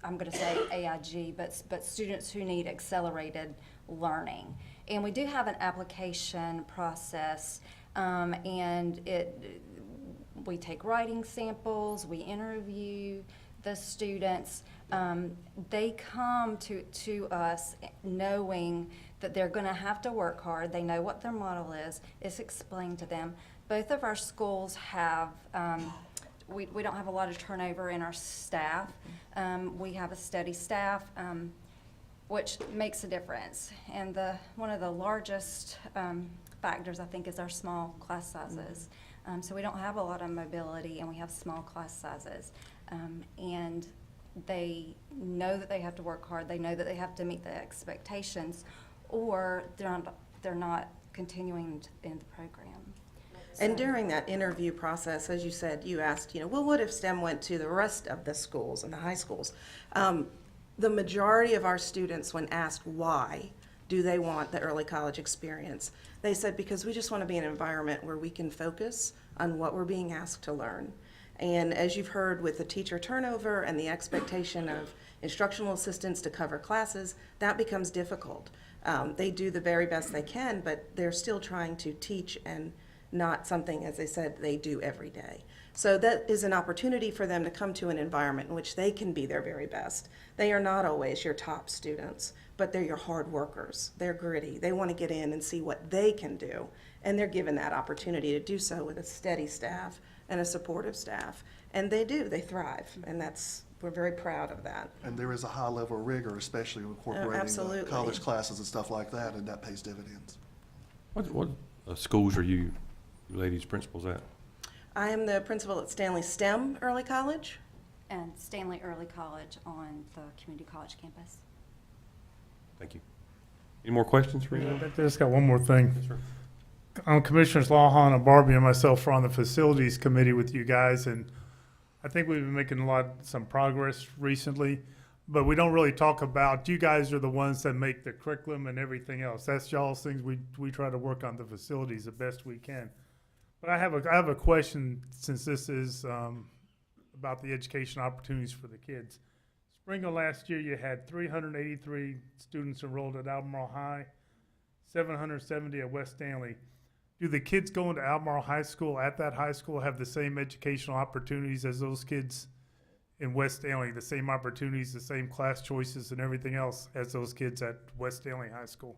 going to say AIG, but students who need accelerated learning. And we do have an application process, and we take writing samples, we interview the students. They come to us knowing that they're going to have to work hard. They know what their model is. It's explained to them. Both of our schools have, we don't have a lot of turnover in our staff. We have a steady staff, which makes a difference. And one of the largest factors, I think, is our small class sizes. So we don't have a lot of mobility, and we have small class sizes. And they know that they have to work hard. They know that they have to meet the expectations, or they're not continuing in the program. And during that interview process, as you said, you asked, well, what if STEM went to the rest of the schools and the high schools? The majority of our students, when asked why do they want the early college experience, they said, because we just want to be in an environment where we can focus on what we're being asked to learn. And as you've heard, with the teacher turnover and the expectation of instructional assistants to cover classes, that becomes difficult. They do the very best they can, but they're still trying to teach, and not something, as they said, they do every day. So that is an opportunity for them to come to an environment in which they can be their very best. They are not always your top students, but they're your hard workers. They're gritty. They want to get in and see what they can do, and they're given that opportunity to do so with a steady staff and a supportive staff. And they do. They thrive, and we're very proud of that. And there is a high level of rigor, especially incorporating absolutely. College classes and stuff like that, and that pays dividends. What schools are you ladies principals at? I am the principal at Stanley STEM Early College. And Stanley Early College on the community college campus. Thank you. Any more questions for you? I just got one more thing. Yes, sir. Commissioners Lawhon and Barbie and myself are on the facilities committee with you guys, and I think we've been making some progress recently, but we don't really talk about, you guys are the ones that make the curriculum and everything else. That's y'all's things. We try to work on the facilities the best we can. But I have a question, since this is about the education opportunities for the kids. Spring of last year, you had 383 students enrolled at Albemarle High, 770 at West Stanley. Do the kids going to Albemarle High School at that high school have the same educational opportunities as those kids in West Stanley, the same opportunities, the same class choices and everything else as those kids at West Stanley High School?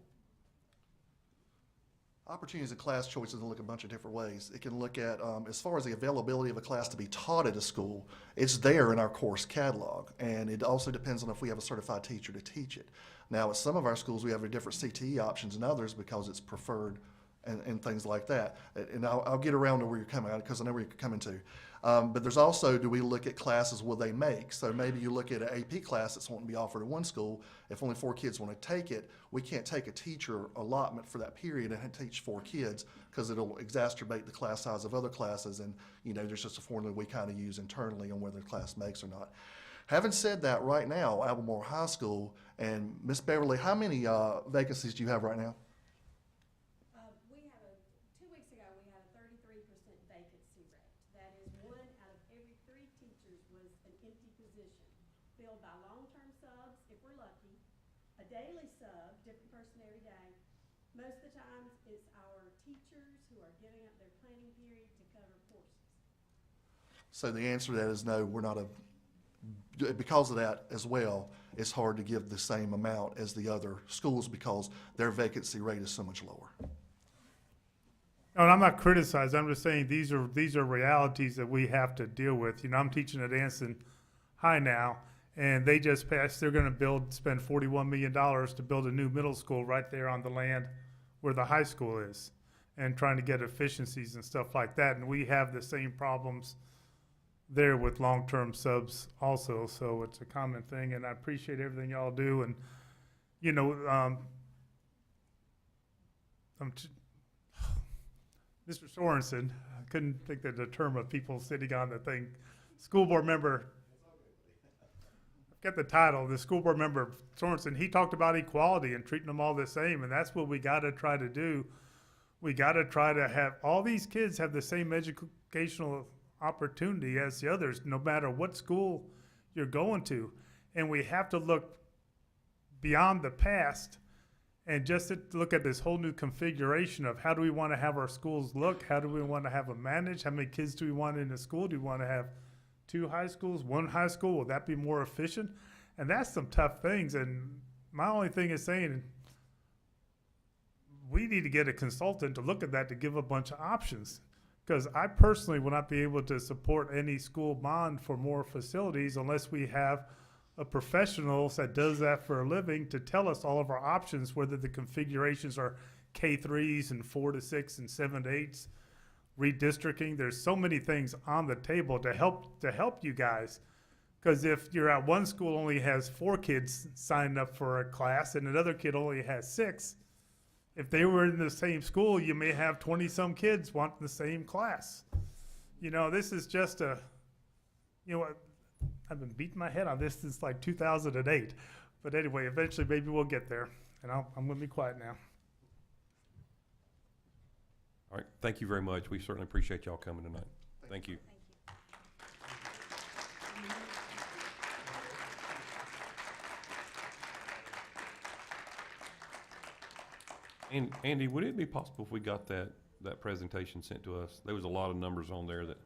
Opportunities and class choices can look a bunch of different ways. It can look at, as far as the availability of a class to be taught at a school, it's there in our course catalog. And it also depends on if we have a certified teacher to teach it. Now, at some of our schools, we have different CTE options than others because it's preferred and things like that. And I'll get around to where you're coming at, because I know where you're coming to. But there's also, do we look at classes will they make? So maybe you look at an AP class that's wanting to be offered at one school. If only 4 kids want to take it, we can't take a teacher allotment for that period and teach 4 kids because it'll exacerbate the class size of other classes. And, there's just a formula we kind of use internally on whether the class makes or not. Having said that, right now, Albemarle High School, and Miss Beverly, how many vacancies do you have right now? We had 2 weeks ago, we had a 33% vacancy rate. That is 1 out of every 3 teachers was an empty position, filled by long-term subs, if we're lucky, a daily sub, different person every day. Most of the times, it's our teachers who are giving up their planning period to cover courses. So the answer to that is no, we're not because of that as well, it's hard to give the same amount as the other schools because their vacancy rate is so much lower. And I'm not criticizing, I'm just saying these are realities that we have to deal with. I'm teaching at Anson High now, and they just passed, they're gonna spend $41 million to build a new middle school right there on the land where the high school is, and trying to get efficiencies and stuff like that. And we have the same problems there with long-term subs also, so it's a common thing, and I appreciate everything y'all do. And Mr. Sorensen, I couldn't think of the term of people sitting on the thing, school board member, I've got the title, the school board member Sorensen, he talked about equality and treating them all the same, and that's what we gotta try to do. We gotta try to have, all these kids have the same educational opportunity as the others, no matter what school you're going to. And we have to look beyond the past and just to look at this whole new configuration of how do we want to have our schools look? How do we want to have them managed? How many kids do we want in the school? Do we want to have 2 high schools, 1 high school? Will that be more efficient? And that's some tough things. And my only thing is saying we need to get a consultant to look at that to give a bunch of options. Because I personally will not be able to support any school bond for more facilities unless we have a professional that does that for a living to tell us all of our options, whether the configurations are K3s and 4 to 6 and 7 to 8s, redistricting. There's so many things on the table to help you guys. Because if you're at one school only has 4 kids signed up for a class and another kid only has 6, if they were in the same school, you may have 20-some kids wanting the same class. This is just I've been beating my head on this since like 2008. But anyway, eventually maybe we'll get there. And I'm gonna be quiet now. All right, thank you very much. We certainly appreciate y'all coming tonight. Thank you. And Andy, would it be possible if we got that presentation sent to us? There was a lot of numbers on there that,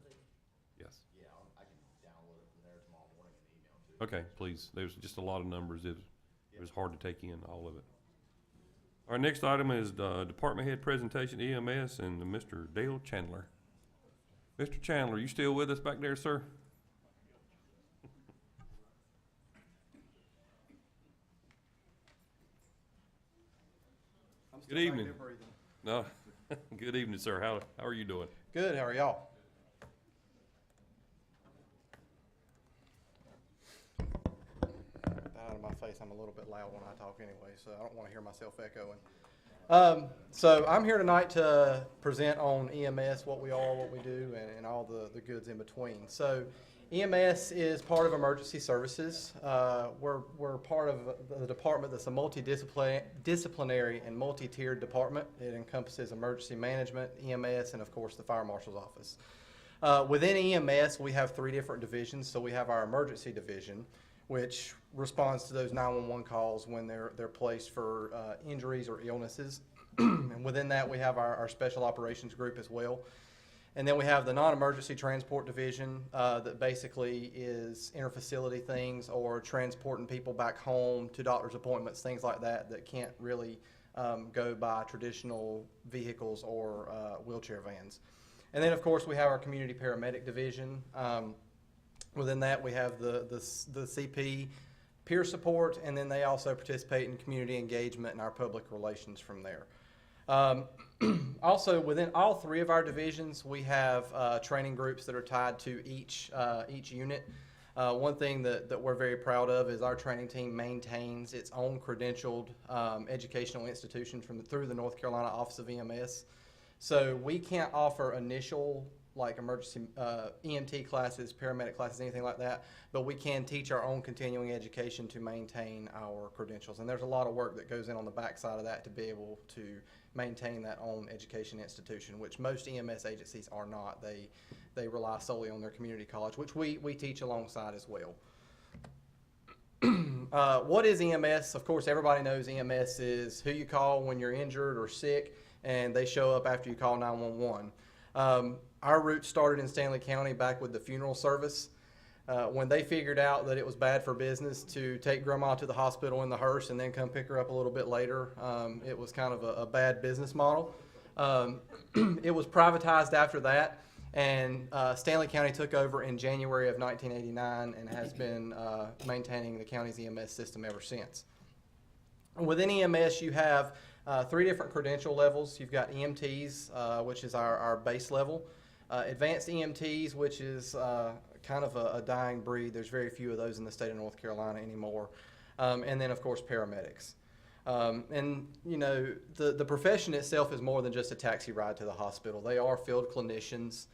yes. Yeah, I can download it from there tomorrow morning and email to you. Okay, please. There's just a lot of numbers. It was hard to take in all of it. Our next item is the department head presentation, EMS, and Mr. Dale Chandler. Mr. Chandler, you still with us back there, sir? Good evening. No, good evening, sir. How are you doing? Good. How are y'all? Out of my face, I'm a little bit loud when I talk anyway, so I don't want to hear myself echoing. So I'm here tonight to present on EMS, what we are, what we do, and all the goods in between. So EMS is part of emergency services. We're part of the department that's a multidisciplinary and multi-tiered department. It encompasses emergency management, EMS, and of course the fire marshal's office. Within EMS, we have 3 different divisions. So we have our emergency division, which responds to those 911 calls when they're placed for injuries or illnesses. And within that, we have our special operations group as well. And then we have the non-emergency transport division that basically is interfacility things or transporting people back home to doctor's appointments, things like that can't really go by traditional vehicles or wheelchair vans. And then, of course, we have our community paramedic division. Within that, we have the CP peer support, and then they also participate in community engagement and our public relations from there. Also, within all three of our divisions, we have training groups that are tied to each unit. One thing that we're very proud of is our training team maintains its own credentialed educational institution through the North Carolina Office of EMS. So we can't offer initial like emergency EMT classes, paramedic classes, anything like that, but we can teach our own continuing education to maintain our credentials. And there's a lot of work that goes in on the backside of that to be able to maintain that own education institution, which most EMS agencies are not. They rely solely on their community college, which we teach alongside as well. What is EMS? Of course, everybody knows EMS is who you call when you're injured or sick, and they show up after you call 911. Our roots started in Stanley County back with the funeral service. When they figured out that it was bad for business to take grandma to the hospital in the hearse and then come pick her up a little bit later, it was kind of a bad business model. It was privatized after that, and Stanley County took over in January of 1989 and has been maintaining the county's EMS system ever since. Within EMS, you have three different credential levels. You've got EMTs, which is our base level. Advanced EMTs, which is kind of a dying breed. There's very few of those in the state of North Carolina anymore. And then, of course, paramedics. And, you know, the profession itself is more than just a taxi ride to the hospital. They are field clinicians.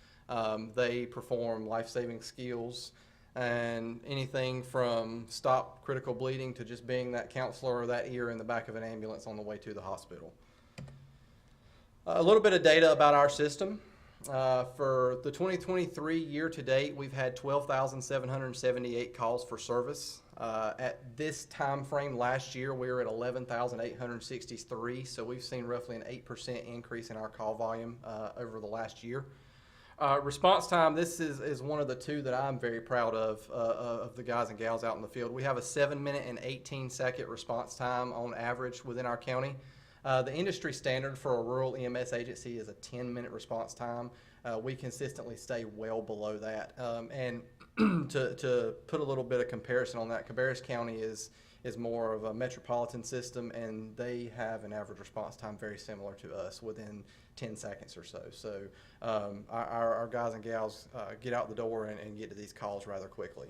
They perform life-saving skills and anything from stop critical bleeding to just being that counselor or that ear in the back of an ambulance on the way to the hospital. A little bit of data about our system. For the 2023 year to date, we've had 12,778 calls for service. At this time frame last year, we were at 11,863, so we've seen roughly an 8% increase in our call volume over the last year. Response time, this is one of the two that I'm very proud of the guys and gals out in the field. We have a 7-minute and 18-second response time on average within our county. The industry standard for a rural EMS agency is a 10-minute response time. We consistently stay well below that. And to put a little bit of comparison on that, Cabarrus County is more of a metropolitan system, and they have an average response time very similar to us, within 10 seconds or so. So our guys and gals get out the door and get to these calls rather quickly.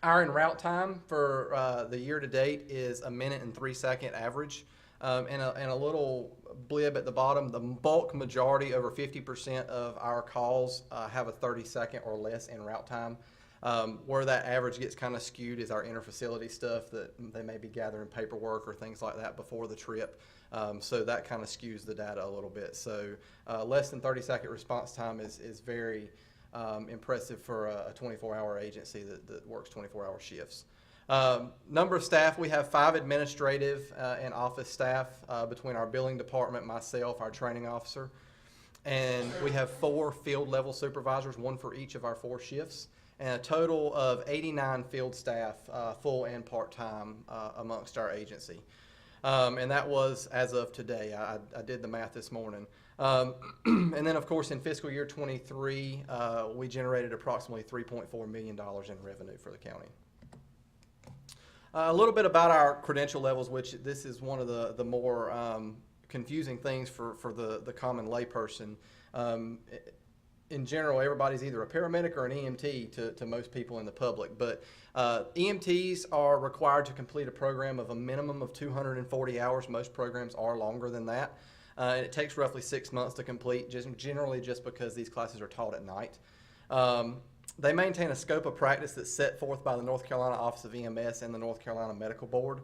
Our en route time for the year to date is 1 minute and 3 second average. And a little blib at the bottom, the bulk majority, over 50% of our calls have a 30-second or less en route time. Where that average gets kind of skewed is our interfacility stuff that they may be gathering paperwork or things like that before the trip. So that kind of skews the data a little bit. So less than 30-second response time is very impressive for a 24-hour agency that works 24-hour shifts. Number of staff, we have 5 administrative and office staff between our billing department, myself, our training officer, and we have 4 field level supervisors, 1 for each of our 4 shifts, and a total of 89 field staff, full and part-time, amongst our agency. And that was as of today. I did the math this morning. And then, of course, in fiscal year 23, we generated approximately $3.4 million in revenue for the county. A little bit about our credential levels, which this is one of the more confusing things for the common layperson. In general, everybody's either a paramedic or an EMT to most people in the public, but EMTs are required to complete a program of a minimum of 240 hours. Most programs are longer than that. And it takes roughly 6 months to complete, generally just because these classes are taught at night. They maintain a scope of practice that's set forth by the North Carolina Office of EMS and the North Carolina Medical Board.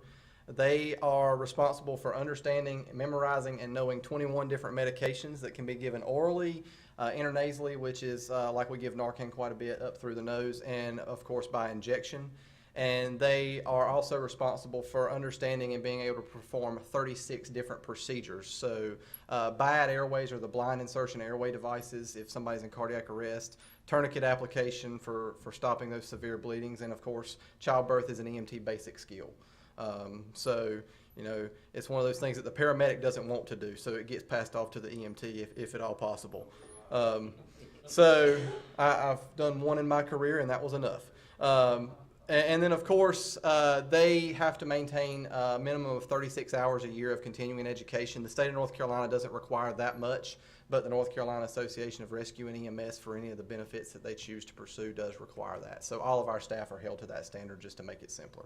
They are responsible for understanding, memorizing, and knowing 21 different medications that can be given orally, intranasally, which is like we give Narcan quite a bit up through the nose, and of course by injection. And they are also responsible for understanding and being able to perform 36 different procedures. So BIAD airways are the blind insertion airway devices if somebody's in cardiac arrest, tourniquet application for stopping those severe bleedings, and of course childbirth is an EMT basic skill. So, you know, it's one of those things that the paramedic doesn't want to do, so it gets passed off to the EMT if at all possible. So I've done one in my career, and that was enough. And then, of course, they have to maintain a minimum of 36 hours a year of continuing education. The state of North Carolina doesn't require that much, but the North Carolina Association of Rescue and EMS, for any of the benefits that they choose to pursue, does require that. So all of our staff are held to that standard just to make it simpler.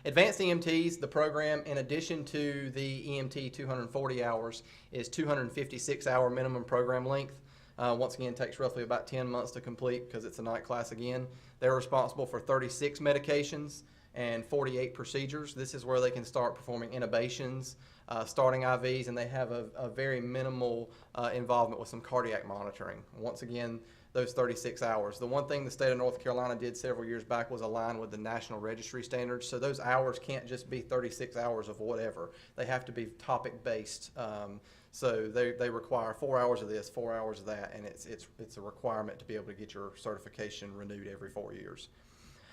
Advanced EMTs, the program, in addition to the EMT 240 hours, is 256-hour minimum program length. Once again, takes roughly about 10 months to complete because it's a night class again. They're responsible for 36 medications and 48 procedures. This is where they can start performing intubations, starting IVs, and they have a very minimal involvement with some cardiac monitoring. Once again, those 36 hours. The one thing the state of North Carolina did several years back was align with the National Registry standards. So those hours can't just be 36 hours of whatever. They have to be topic-based. So they require 4 hours of this, 4 hours of that, and it's a requirement to be able to get your certification renewed every 4 years.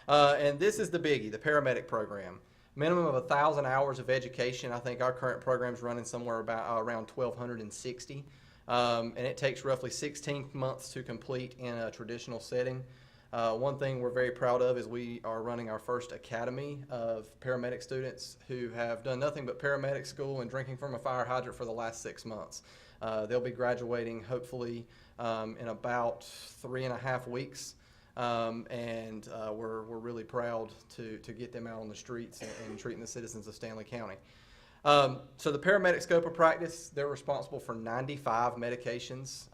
And this is the biggie, the paramedic program. Minimum of 1,000 hours of education. I think our current program's running somewhere about around 1,260. And it takes roughly 16 months to complete in a traditional setting. One thing we're very proud of is we are running our first academy of paramedic students who have done nothing but paramedic school and drinking from a fire hydrant for the last 6 months. They'll be graduating hopefully in about 3.5 weeks. And we're really proud to get them out on the streets and treating the citizens of Stanley County. So the paramedic scope of practice, they're responsible for 95 medications.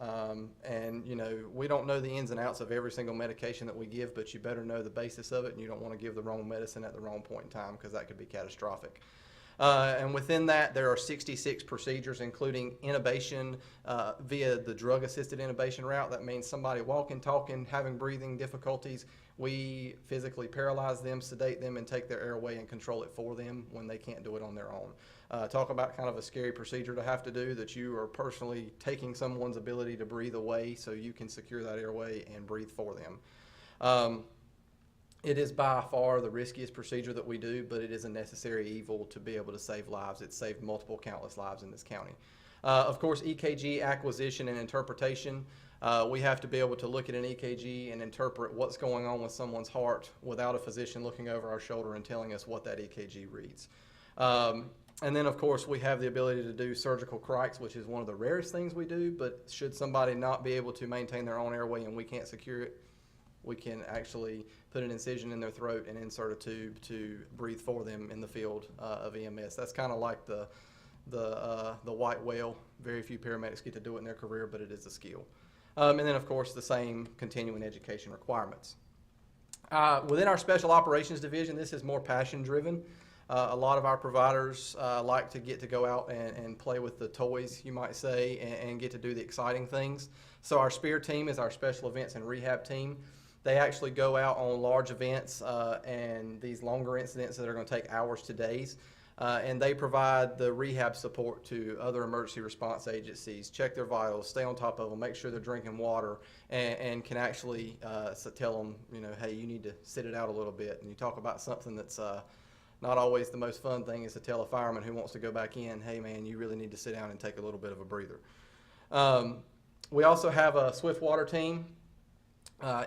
And, you know, we don't know the ins and outs of every single medication that we give, but you better know the basis of it, and you don't want to give the wrong medicine at the wrong point in time because that could be catastrophic. And within that, there are 66 procedures, including intubation via the drug-assisted intubation route. That means somebody walking, talking, having breathing difficulties. We physically paralyze them, sedate them, and take their airway and control it for them when they can't do it on their own. Talk about kind of a scary procedure to have to do, that you are personally taking someone's ability to breathe away so you can secure that airway and breathe for them. It is by far the riskiest procedure that we do, but it is a necessary evil to be able to save lives. It's saved multiple countless lives in this county. Of course, EKG acquisition and interpretation. We have to be able to look at an EKG and interpret what's going on with someone's heart without a physician looking over our shoulder and telling us what that EKG reads. And then, of course, we have the ability to do surgical crics, which is one of the rarest things we do, but should somebody not be able to maintain their own airway and we can't secure it, we can actually put an incision in their throat and insert a tube to breathe for them in the field of EMS. That's kind of like the white whale. Very few paramedics get to do it in their career, but it is a skill. And then, of course, the same continuing education requirements. Within our Special Operations Division, this is more passion-driven. A lot of our providers like to get to go out and play with the toys, you might say, and get to do the exciting things. So our SPEAR team is our Special Events and Rehab team. They actually go out on large events and these longer incidents that are going to take hours to days. And they provide the rehab support to other emergency response agencies, check their vitals, stay on top of them, make sure they're drinking water, and can actually tell them, you know, hey, you need to sit it out a little bit. And you talk about something that's not always the most fun thing, is to tell a fireman who wants to go back in, hey man, you really need to sit down and take a little bit of a breather. We also have a swift water team.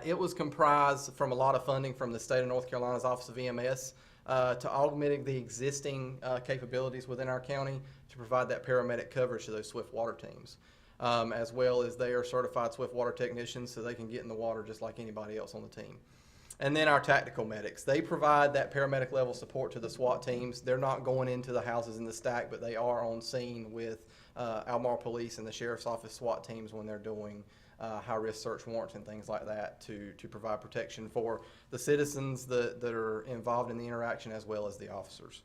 It was comprised from a lot of funding from the state of North Carolina's Office of EMS to augmenting the existing capabilities within our county to provide that paramedic coverage to those swift water teams, as well as they are certified swift water technicians, so they can get in the water just like anybody else on the team. And then our tactical medics, they provide that paramedic level support to the SWAT teams. They're not going into the houses in the stack, but they are on scene with Albemarle Police and the Sheriff's Office SWAT teams when they're doing high-risk search warrants and things like that to provide protection for the citizens that are involved in the interaction, as well as the officers.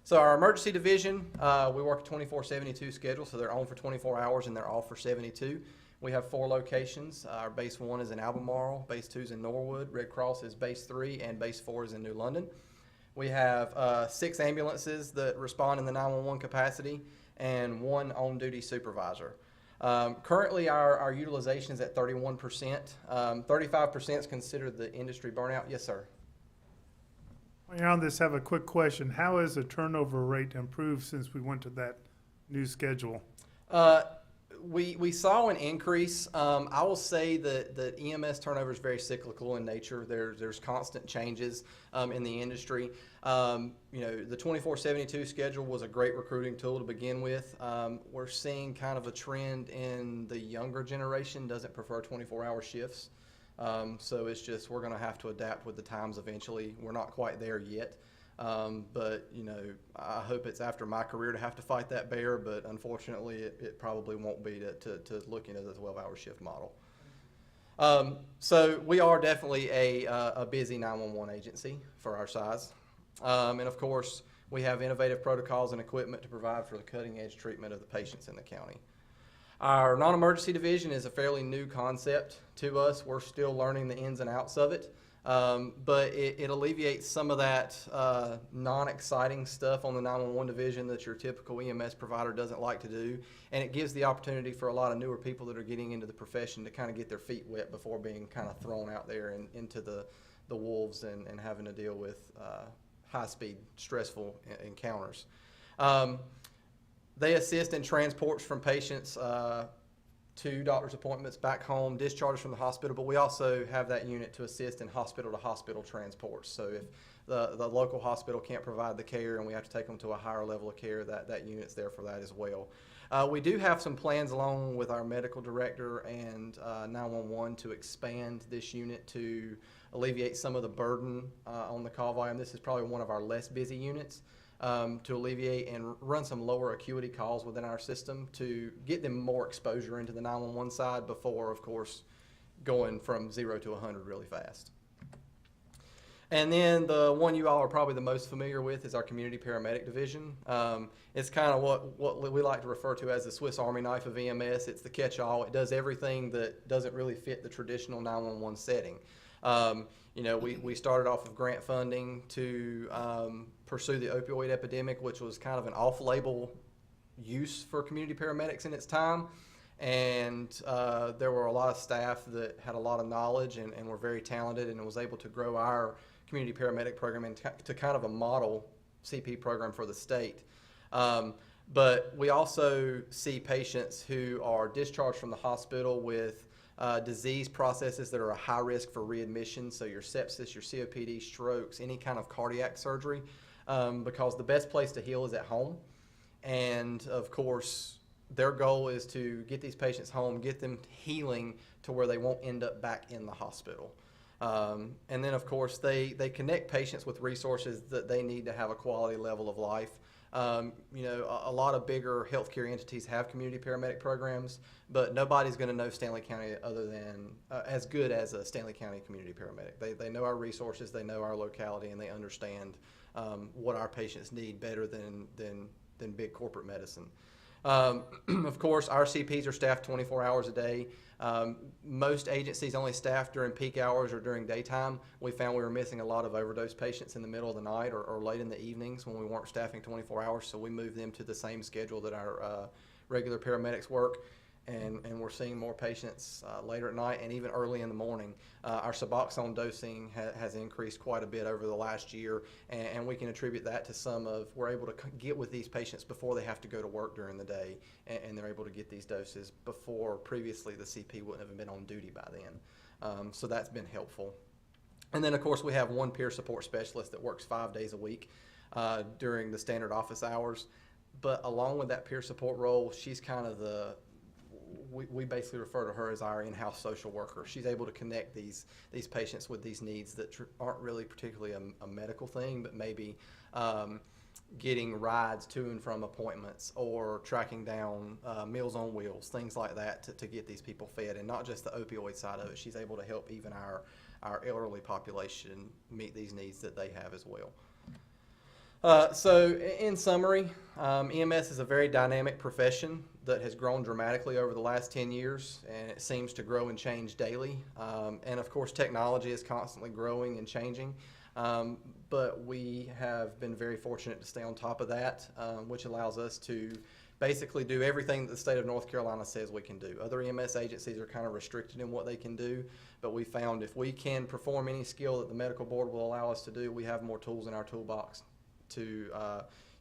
So our emergency division, we work a 24/72 schedule, so they're on for 24 hours and they're off for 72. We have 4 locations. Our base 1 is in Albemarle, base 2 is in Norwood, Red Cross is base 3, and base 4 is in New London. We have 6 ambulances that respond in the 911 capacity and 1 on-duty supervisor. Currently, our utilization is at 31%. 35% is considered the industry burnout. Yes, sir. While you're on this, have a quick question. How has the turnover rate improved since we went to that new schedule? we saw an increase. I will say that EMS turnover is very cyclical in nature. There's constant changes in the industry. The 24/72 schedule was a great recruiting tool to begin with. We're seeing kind of a trend in the younger generation doesn't prefer 24-hour shifts. So it's just we're going to have to adapt with the times eventually. We're not quite there yet. But I hope it's after my career to have to fight that bear, but unfortunately it probably won't be to look into the 12-hour shift model. So we are definitely a busy 911 agency for our size. And of course, we have innovative protocols and equipment to provide for the cutting edge treatment of the patients in the county. Our non-emergency division is a fairly new concept to us. We're still learning the ins and outs of it. But it alleviates some of that non-exciting stuff on the 911 division that your typical EMS provider doesn't like to do, and it gives the opportunity for a lot of newer people that are getting into the profession to kind of get their feet wet before being kind of thrown out there and into the wolves and having to deal with high-speed, stressful encounters. They assist in transports from patients to doctor's appointments, back home, discharges from the hospital, but we also have that unit to assist in hospital-to-hospital transports. So if the local hospital can't provide the care and we have to take them to a higher level of care, that unit's there for that as well. We do have some plans along with our medical director and 911 to expand this unit to alleviate some of the burden on the call volume. This is probably one of our less busy units. To alleviate and run some lower acuity calls within our system to get them more exposure into the 911 side before, of course, going from 0 to 100 really fast. And then the one you all are probably the most familiar with is our community paramedic division. It's kind of what we like to refer to as the Swiss Army knife of EMS. It's the catch-all. It does everything that doesn't really fit the traditional 911 setting. We started off with grant funding to pursue the opioid epidemic, which was kind of an off-label use for community paramedics in its time. And there were a lot of staff that had a lot of knowledge and were very talented and was able to grow our community paramedic program into kind of a model CP program for the state. But we also see patients who are discharged from the hospital with disease processes that are a high risk for readmission, so your sepsis, your COPD, strokes, any kind of cardiac surgery, because the best place to heal is at home. And of course, their goal is to get these patients home, get them healing to where they won't end up back in the hospital. And then of course, they connect patients with resources that they need to have a quality level of life. A lot of bigger healthcare entities have community paramedic programs, but nobody's going to know Stanley County other than as good as a Stanley County community paramedic. They know our resources, they know our locality, and they understand what our patients need better than big corporate medicine. Of course, our CPs are staffed 24 hours a day. Most agencies only staff during peak hours or during daytime. We found we were missing a lot of overdose patients in the middle of the night or late in the evenings when we weren't staffing 24 hours, so we moved them to the same schedule that our regular paramedics work. And we're seeing more patients later at night and even early in the morning. Our Suboxone dosing has increased quite a bit over the last year, and we can attribute that to some of we're able to get with these patients before they have to go to work during the day, and they're able to get these doses before previously the CP wouldn't have been on duty by then. So that's been helpful. And then, of course, we have one peer support specialist that works 5 days a week during the standard office hours. But along with that peer support role, she's kind of we basically refer to her as our in-house social worker. She's able to connect these patients with these needs that aren't really particularly a medical thing, but maybe getting rides to and from appointments or tracking down Meals on Wheels, things like that to get these people fed, and not just the opioid side of it. She's able to help even our elderly population meet these needs that they have as well. So in summary, EMS is a very dynamic profession that has grown dramatically over the last 10 years, and it seems to grow and change daily. And of course, technology is constantly growing and changing, but we have been very fortunate to stay on top of that, which allows us to basically do everything that the state of North Carolina says we can do. Other EMS agencies are kind of restricted in what they can do, but we found if we can perform any skill that the medical board will allow us to do, we have more tools in our toolbox to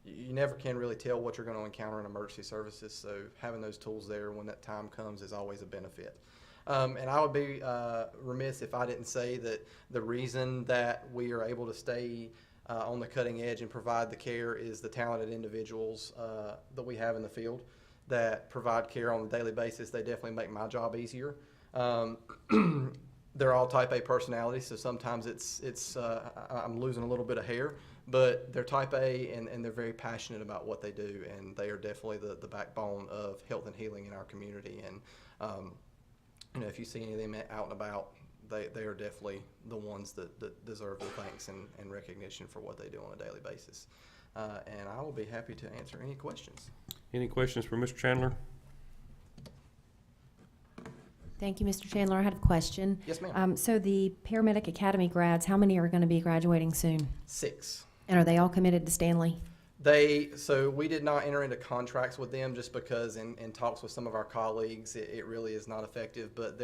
you never can really tell what you're going to encounter in emergency services. So having those tools there when that time comes is always a benefit. And I would be remiss if I didn't say that the reason that we are able to stay on the cutting edge and provide the care is the talented individuals that we have in the field that provide care on a daily basis. They definitely make my job easier. They're all type A personalities, so sometimes I'm losing a little bit of hair, but they're type A and they're very passionate about what they do, and they are definitely the backbone of health and healing in our community. And if you see any of them out and about, they are definitely the ones that deserve the thanks and recognition for what they do on a daily basis. And I will be happy to answer any questions. Any questions for Mr. Chandler? Thank you, Mr. Chandler. I had a question. Yes, ma'am. So the Paramedic Academy grads, how many are going to be graduating soon? 6. And are they all committed to Stanley? So we did not enter into contracts with them just because in talks with some of our colleagues, it really is not effective, but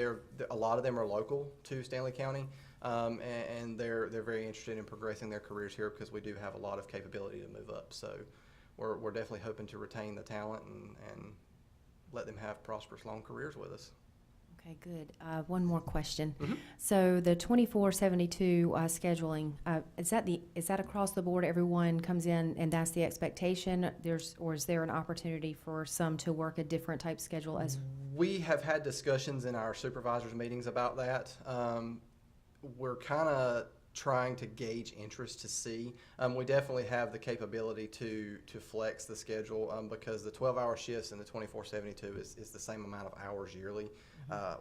a lot of them are local to Stanley County, and they're very interested in progressing their careers here because we do have a lot of capability to move up. So we're definitely hoping to retain the talent and let them have prosperous long careers with us. Okay, good. One more question. Mm-hmm. So the 24/72 scheduling, is that across the board? Everyone comes in and that's the expectation? Or is there an opportunity for some to work a different type schedule as? We have had discussions in our supervisors meetings about that. We're kind of trying to gauge interest to see. We definitely have the capability to flex the schedule because the 12-hour shifts and the 24/72 is the same amount of hours yearly. I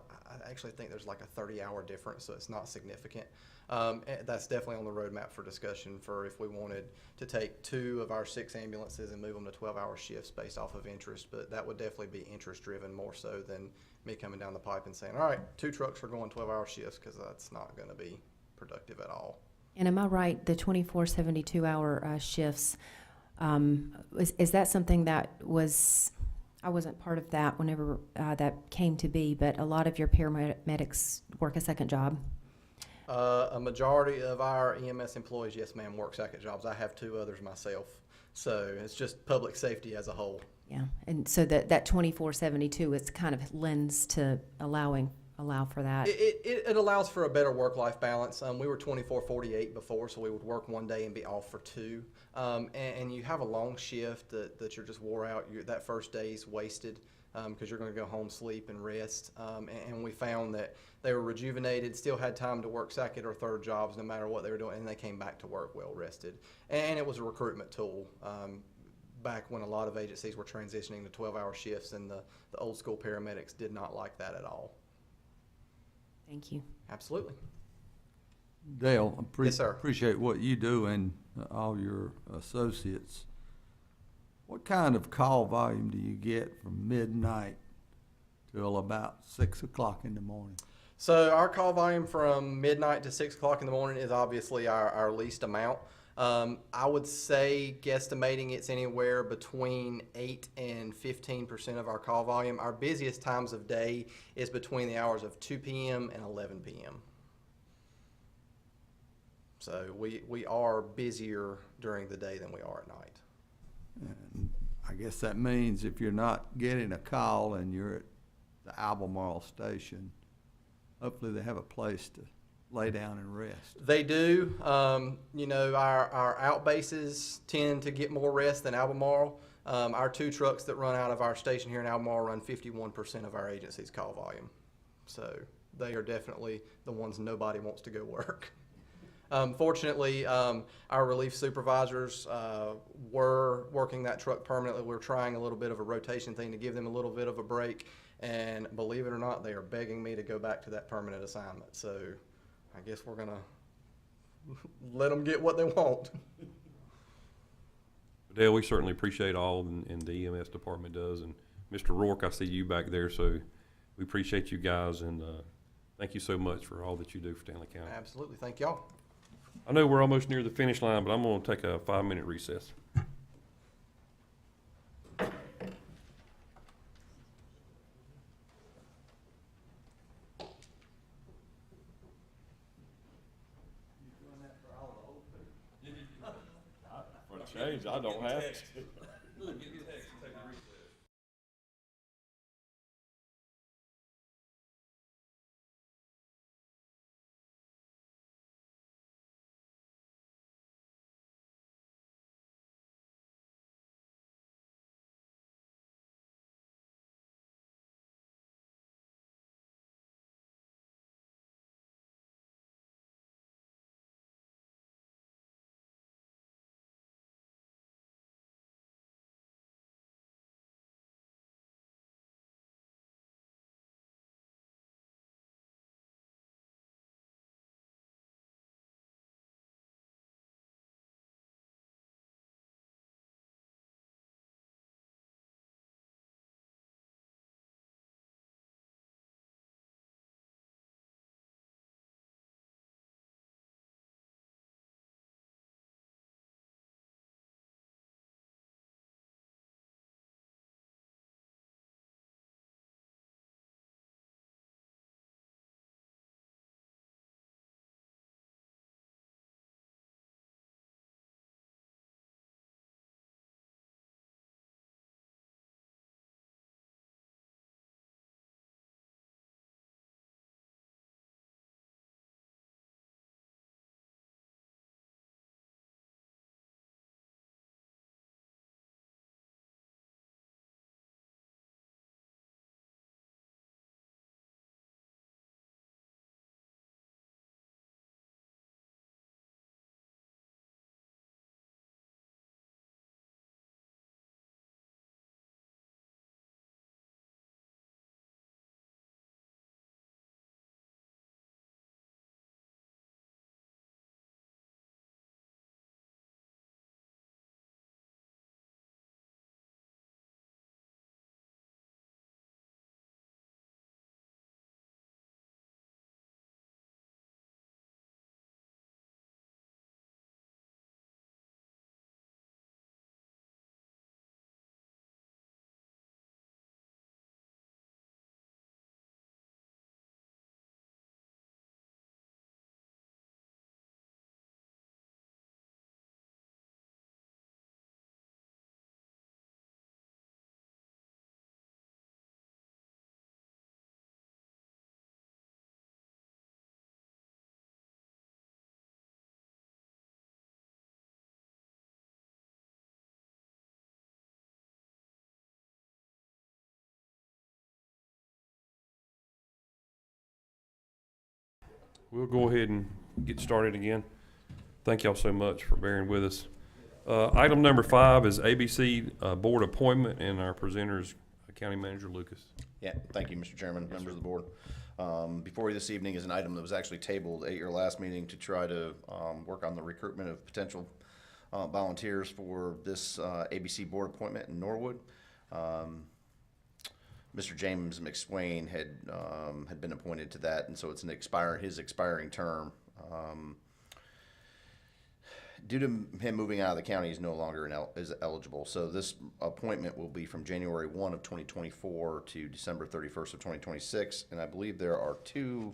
actually think there's like a 30-hour difference, so it's not significant. That's definitely on the roadmap for discussion for if we wanted to take 2 of our 6 ambulances and move them to 12-hour shifts based off of interest, but that would definitely be interest-driven more so than me coming down the pipe and saying, all right, 2 trucks are going 12-hour shifts, because that's not going to be productive at all. And am I right, the 24/72-hour shifts, is that something that was, I wasn't part of that whenever that came to be, but a lot of your paramedics work a second job? A majority of our EMS employees, yes ma'am, work second jobs. I have 2 others myself. So it's just public safety as a whole. Yeah, and so that 24/72, it's kind of lends to allow for that. It allows for a better work-life balance. We were 24/48 before, so we would work one day and be off for 2. And you have a long shift that you're just wore out. That first day is wasted because you're going to go home, sleep, and rest. And we found that they were rejuvenated, still had time to work second or third jobs no matter what they were doing, and they came back to work well-rested. And it was a recruitment tool. Back when a lot of agencies were transitioning to 12-hour shifts, and the old-school paramedics did not like that at all. Thank you. Absolutely. Dale, Yes, sir. appreciate what you do and all your associates. What kind of call volume do you get from midnight till about 6 o'clock in the morning? So our call volume from midnight to 6 o'clock in the morning is obviously our least amount. I would say, guesstimating, it's anywhere between 8 and 15% of our call volume. Our busiest times of day is between the hours of 2 p.m. and 11 p.m. So we are busier during the day than we are at night. And I guess that means if you're not getting a call and you're at the Albemarle station, hopefully they have a place to lay down and rest. They do. Our outbases tend to get more rest than Albemarle. Our 2 trucks that run out of our station here in Albemarle run 51% of our agency's call volume. So they are definitely the ones nobody wants to go work. Fortunately, our relief supervisors were working that truck permanently. We're trying a little bit of a rotation thing to give them a little bit of a break. And believe it or not, they are begging me to go back to that permanent assignment. So I guess we're going to let them get what they want. Dale, we certainly appreciate all and the EMS department does. And Mr. Rourke, I see you back there, so we appreciate you guys, and thank you so much for all that you do for Stanley County. Absolutely. Thank y'all. I know we're almost near the finish line, but I'm going to take a 5-minute recess. For change. strange, I don't have to. Look, get text and take a recess. We'll go ahead and get started again. Thank y'all so much for bearing with us. Item number 5 is ABC Board appointment, and our presenter is County Manager Lucas. Yeah, thank you, Mr. Chairman, members of the board. Before you this evening is an item that was actually tabled at your last meeting to try to work on the recruitment of potential volunteers for this ABC Board appointment in Norwood. Mr. James McSwain had been appointed to that, and so it's his expiring term. Due to him moving out of the county, he's no longer is eligible. So this appointment will be from January 1 of 2024 to December 31st of 2026, and I believe there are 2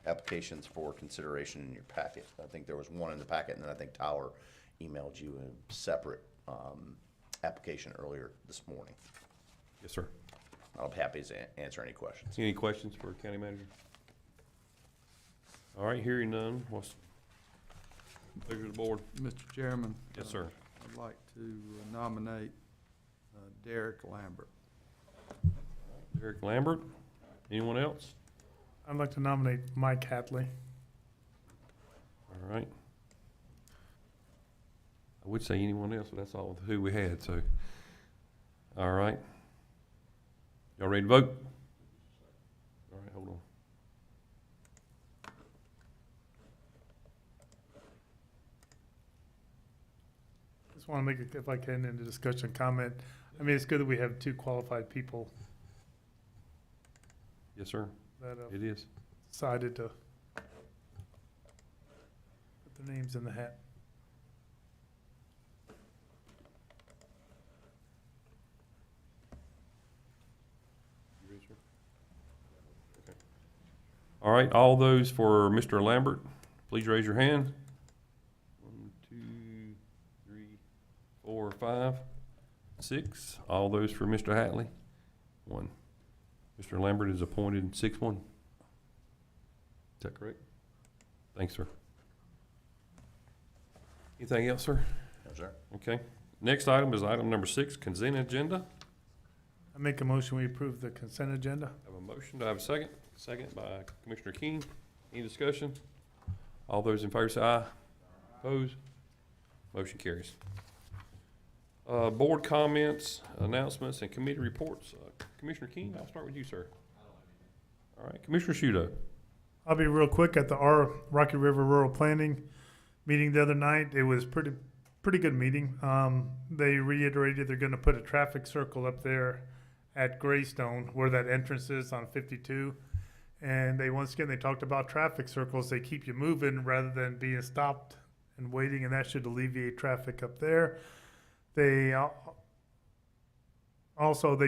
applications for consideration in your packet. I think there was one in the packet, and then I think Tyler emailed you a separate application earlier this morning. Yes, sir. I'll be happy to answer any questions. Any questions for County Manager? All right, hearing none, what's the pleasure of the board? Mr. Chairman? Yes, sir. I'd like to nominate Derek Lambert. Derek Lambert. Anyone else? I'd like to nominate Mike Hatley. All right. I would say anyone else, but that's all who we had, so. All right. Y'all ready to vote? All right, hold on. Just want to make, if I can, in the discussion comment. I mean, it's good that we have 2 qualified people Yes, sir. that It is. decided to put their names in the hat. All right, all those for Mr. Lambert, please raise your hand. 1, 2, 3, 4, 5, 6. All those for Mr. Hatley? 1. Mr. Lambert is appointed 6-1. Is that correct? Thanks, sir. Anything else, sir? No, sir. Okay. Next item is item number 6, consent agenda. I make a motion, we approve the consent agenda. I have a motion. Do I have a second? Second by Commissioner King. Any discussion? All those in favor say aye. Opposed? Motion carries. Board comments, announcements, and committee reports. Commissioner King, I'll start with you, sir. All right, Commissioner Shudo. I'll be real quick. At the Rocky River Rural Planning meeting the other night, it was pretty good meeting. They reiterated they're gonna put a traffic circle up there at Greystone where that entrance is on 52. And once again, they talked about traffic circles. They keep you moving rather than being stopped and waiting, and that should alleviate traffic up there. They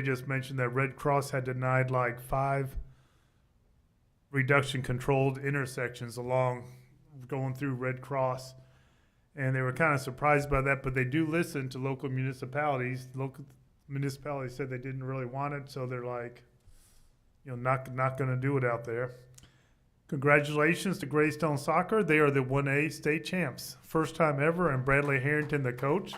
just mentioned that Red Cross had denied like 5 reduction controlled intersections along going through Red Cross. And they were kind of surprised by that, but they do listen to local municipalities. Local municipalities said they didn't really want it, so they're like, not going to do it out there. Congratulations to Greystone Soccer. They are the 1A state champs. First time ever, and Bradley Harrington, the coach.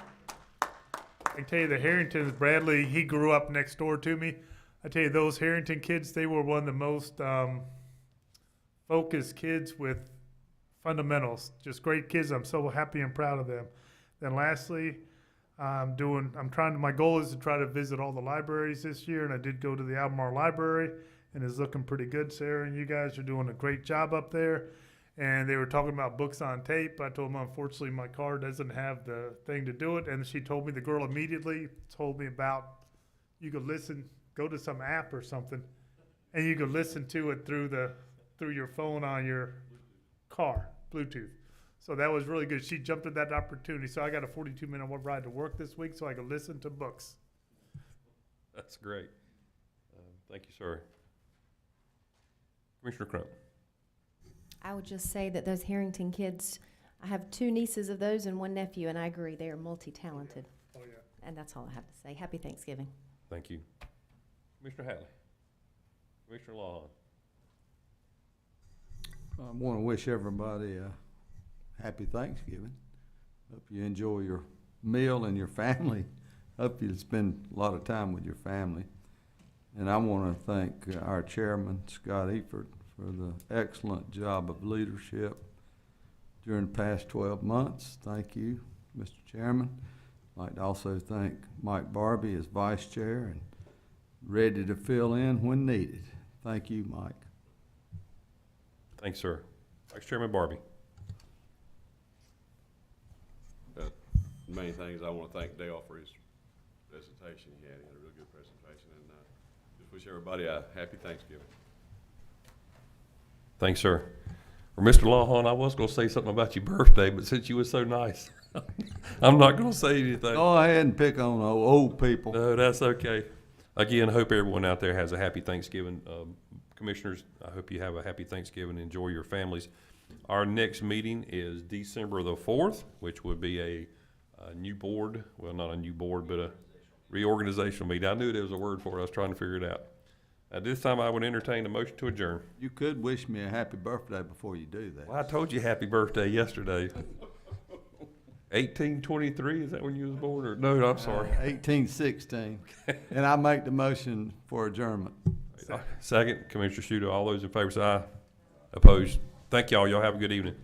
I can tell you the Harringtons, Bradley, he grew up next door to me. I tell you, those Harrington kids, they were one of the most focused kids with fundamentals. Just great kids. I'm so happy and proud of them. Then lastly, my goal is to try to visit all the libraries this year, and I did go to the Albemarle Library, and it's looking pretty good, Sarah, and you guys are doing a great job up there. And they were talking about books on tape. I told them, unfortunately, my car doesn't have the thing to do it. And she told me, the girl immediately told me about, you could go to some app or something, and you could listen to it through your phone on your car, Bluetooth. So that was really good. She jumped at that opportunity. So I got a 42-minute ride to work this week so I could listen to books. That's great. Thank you, sir. Commissioner Crump. I would just say that those Harrington kids, I have 2 nieces of those and 1 nephew, and I agree, they are multi-talented. Oh, yeah. And that's all I have to say. Happy Thanksgiving. Thank you. Commissioner Hatley. Commissioner Lawhon. I want to wish everybody a happy Thanksgiving. Hope you enjoy your meal and your family. Hope you spend a lot of time with your family. And I want to thank our chairman, Scott Eford, for the excellent job of leadership during the past 12 months. Thank you, Mr. Chairman. I'd like to also thank Mike Barbie as vice chair and ready to fill in when needed. Thank you, Mike. Thanks, sir. Vice Chairman Barbie. Main thing is I want to thank Dale for his presentation. He had a real good presentation, and just wish everybody a happy Thanksgiving. Thanks, sir. For Mr. Lawhon, I was going to say something about your birthday, but since you were so nice, I'm not going to say anything. Go ahead and pick on old people. No, that's okay. Again, hope everyone out there has a happy Thanksgiving. Commissioners, I hope you have a happy Thanksgiving. Enjoy your families. Our next meeting is December the 4th, which would be a new board. Well, not a new board, but a reorganizational meeting. I knew there was a word for it. I was trying to figure it out. At this time, I would entertain a motion to adjourn. You could wish me a happy birthday before you do that. Well, I told you happy birthday yesterday. 1823, is that when you was born? Or no, I'm sorry. 1816. And I make the motion for adjournment. Second, Commissioner Shudo. All those in favor say aye. Opposed? Thank y'all. Y'all have a good evening.